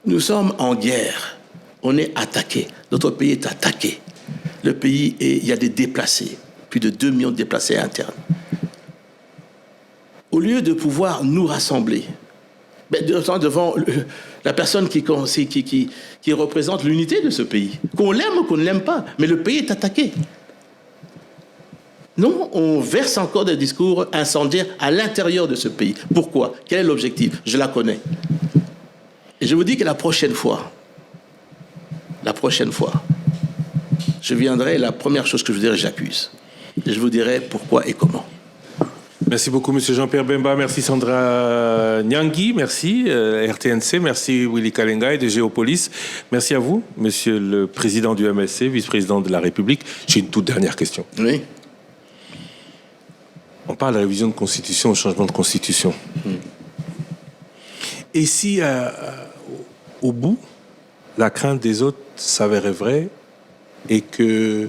Nous sommes en guerre, on est attaqué, notre pays est attaqué. Le pays, il y a des déplacés, plus de 2 millions de déplacés internes. Au lieu de pouvoir nous rassembler, devant la personne qui représente l'unité de ce pays, qu'on l'aime ou qu'on ne l'aime pas, mais le pays est attaqué. Non, on verse encore des discours incendiaires à l'intérieur de ce pays. Pourquoi? Quel est l'objectif? Je la connais. Et je vous dis que la prochaine fois, je viendrai, la première chose que je vous dirai, j'accuse. Et je vous dirai pourquoi et comment. Merci beaucoup, M. Jean-Pierre Bemba. Merci Sandra Nyangui. Merci RTNC. Merci Willy Kalenga et de Géopolis. Merci à vous, Monsieur le Président du MSC, vice-président de la République. J'ai une toute dernière question. Oui. On parle de révision de constitution, de changement de constitution. Et si, au bout, la crainte des autres s'avérait vraie et que,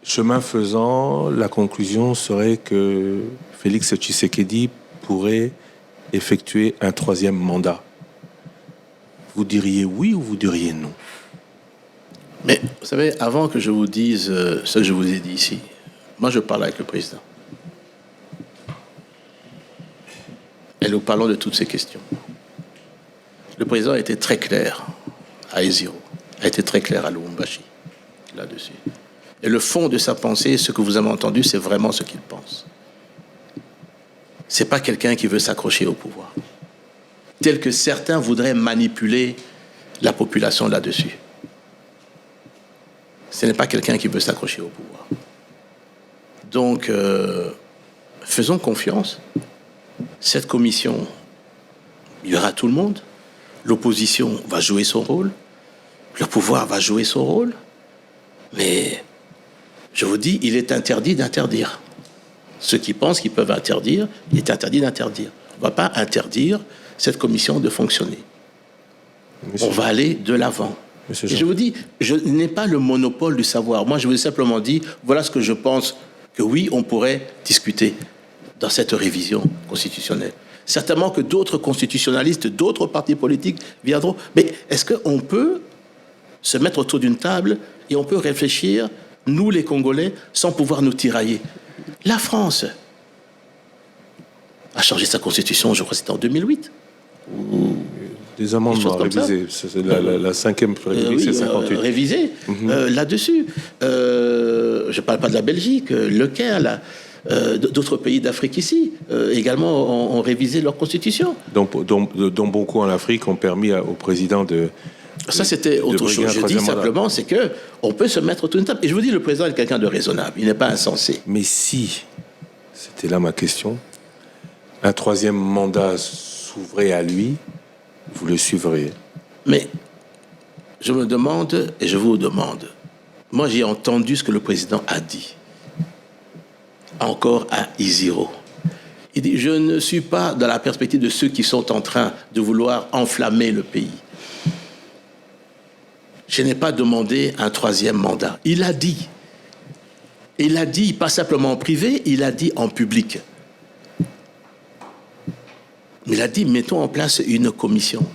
chemin faisant, la conclusion serait que Félix Tshisekedi pourrait effectuer un 3e mandat, vous diriez oui ou vous diriez non? Mais vous savez, avant que je vous dise ce que je vous ai dit ici, moi je parle avec le président. Et nous parlons de toutes ces questions. Le président a été très clair à Eziro, a été très clair à Lubumbashi, là-dessus. Et le fond de sa pensée, ce que vous avez entendu, c'est vraiment ce qu'il pense. C'est pas quelqu'un qui veut s'accrocher au pouvoir, tel que certains voudraient manipuler la population là-dessus. Ce n'est pas quelqu'un qui veut s'accrocher au pouvoir. Donc, faisons confiance. Cette commission, il y aura tout le monde. L'opposition va jouer son rôle. Le pouvoir va jouer son rôle. Mais, je vous dis, il est interdit d'interdire. Ceux qui pensent qu'ils peuvent interdire, il est interdit d'interdire. On ne va pas interdire cette commission de fonctionner. On va aller de l'avant. Et je vous dis, je n'ai pas le monopole du savoir. Moi, je vous ai simplement dit, voilà ce que je pense que oui, on pourrait discuter dans cette révision constitutionnelle. Certainement que d'autres constitutionnalistes, d'autres partis politiques viendront. Mais est-ce qu'on peut se mettre autour d'une table et on peut réfléchir, nous les Congolais, sans pouvoir nous tirailler? La France a changé sa constitution, je crois que c'était en 2008. Des amendements révisés. La 5e République, c'est 58. Révisé là-dessus. Je ne parle pas de la Belgique, le Caire, là. D'autres pays d'Afrique ici également ont révisé leur constitution. Dont beaucoup en Afrique ont permis au président de... Ça, c'était autre chose. Je dis simplement, c'est qu'on peut se mettre autour d'une table. Et je vous dis, le président est quelqu'un de raisonnable. Il n'est pas insensé. Mais si, c'était là ma question, un 3e mandat s'ouvrait à lui, vous le suivriez? Mais je me demande, et je vous demande, moi j'ai entendu ce que le président a dit, encore à Iziro. Il dit, je ne suis pas dans la perspective de ceux qui sont en train de vouloir enflammer le pays. Je n'ai pas demandé un 3e mandat. Il a dit. Il a dit, pas simplement en privé, il a dit en public. Il a dit, mettons en place une commission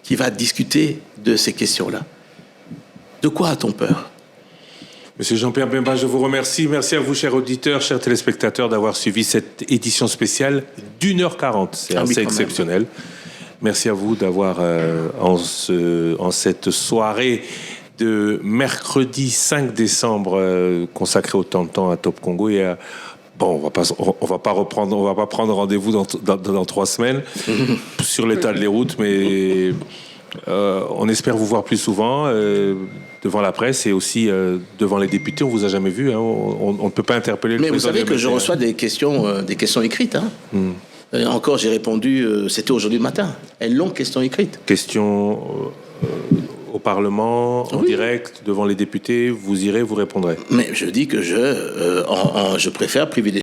qui va discuter de ces questions-là. De quoi a-t-on peur? Monsieur Jean-Pierre Bemba, je vous remercie. Merci à vous, chers auditeurs, chers téléspectateurs, d'avoir suivi cette édition spéciale d'1h40. C'est assez exceptionnel. Merci à vous d'avoir, en cette soirée de mercredi 5 décembre, consacré autant de temps à Top Congo et à... Bon, on va pas prendre rendez-vous dans 3 semaines sur l'état des routes, mais on espère vous voir plus souvent devant la presse et aussi devant les députés. On vous a jamais vu, hein, on ne peut pas interpeller le président. Mais vous savez que je reçois des questions écrites. Hein. Encore, j'ai répondu, c'était aujourd'hui matin, une longue question écrite. Question au Parlement, en direct, devant les députés, vous irez, vous répondrez. Mais je dis que je préfère privilégier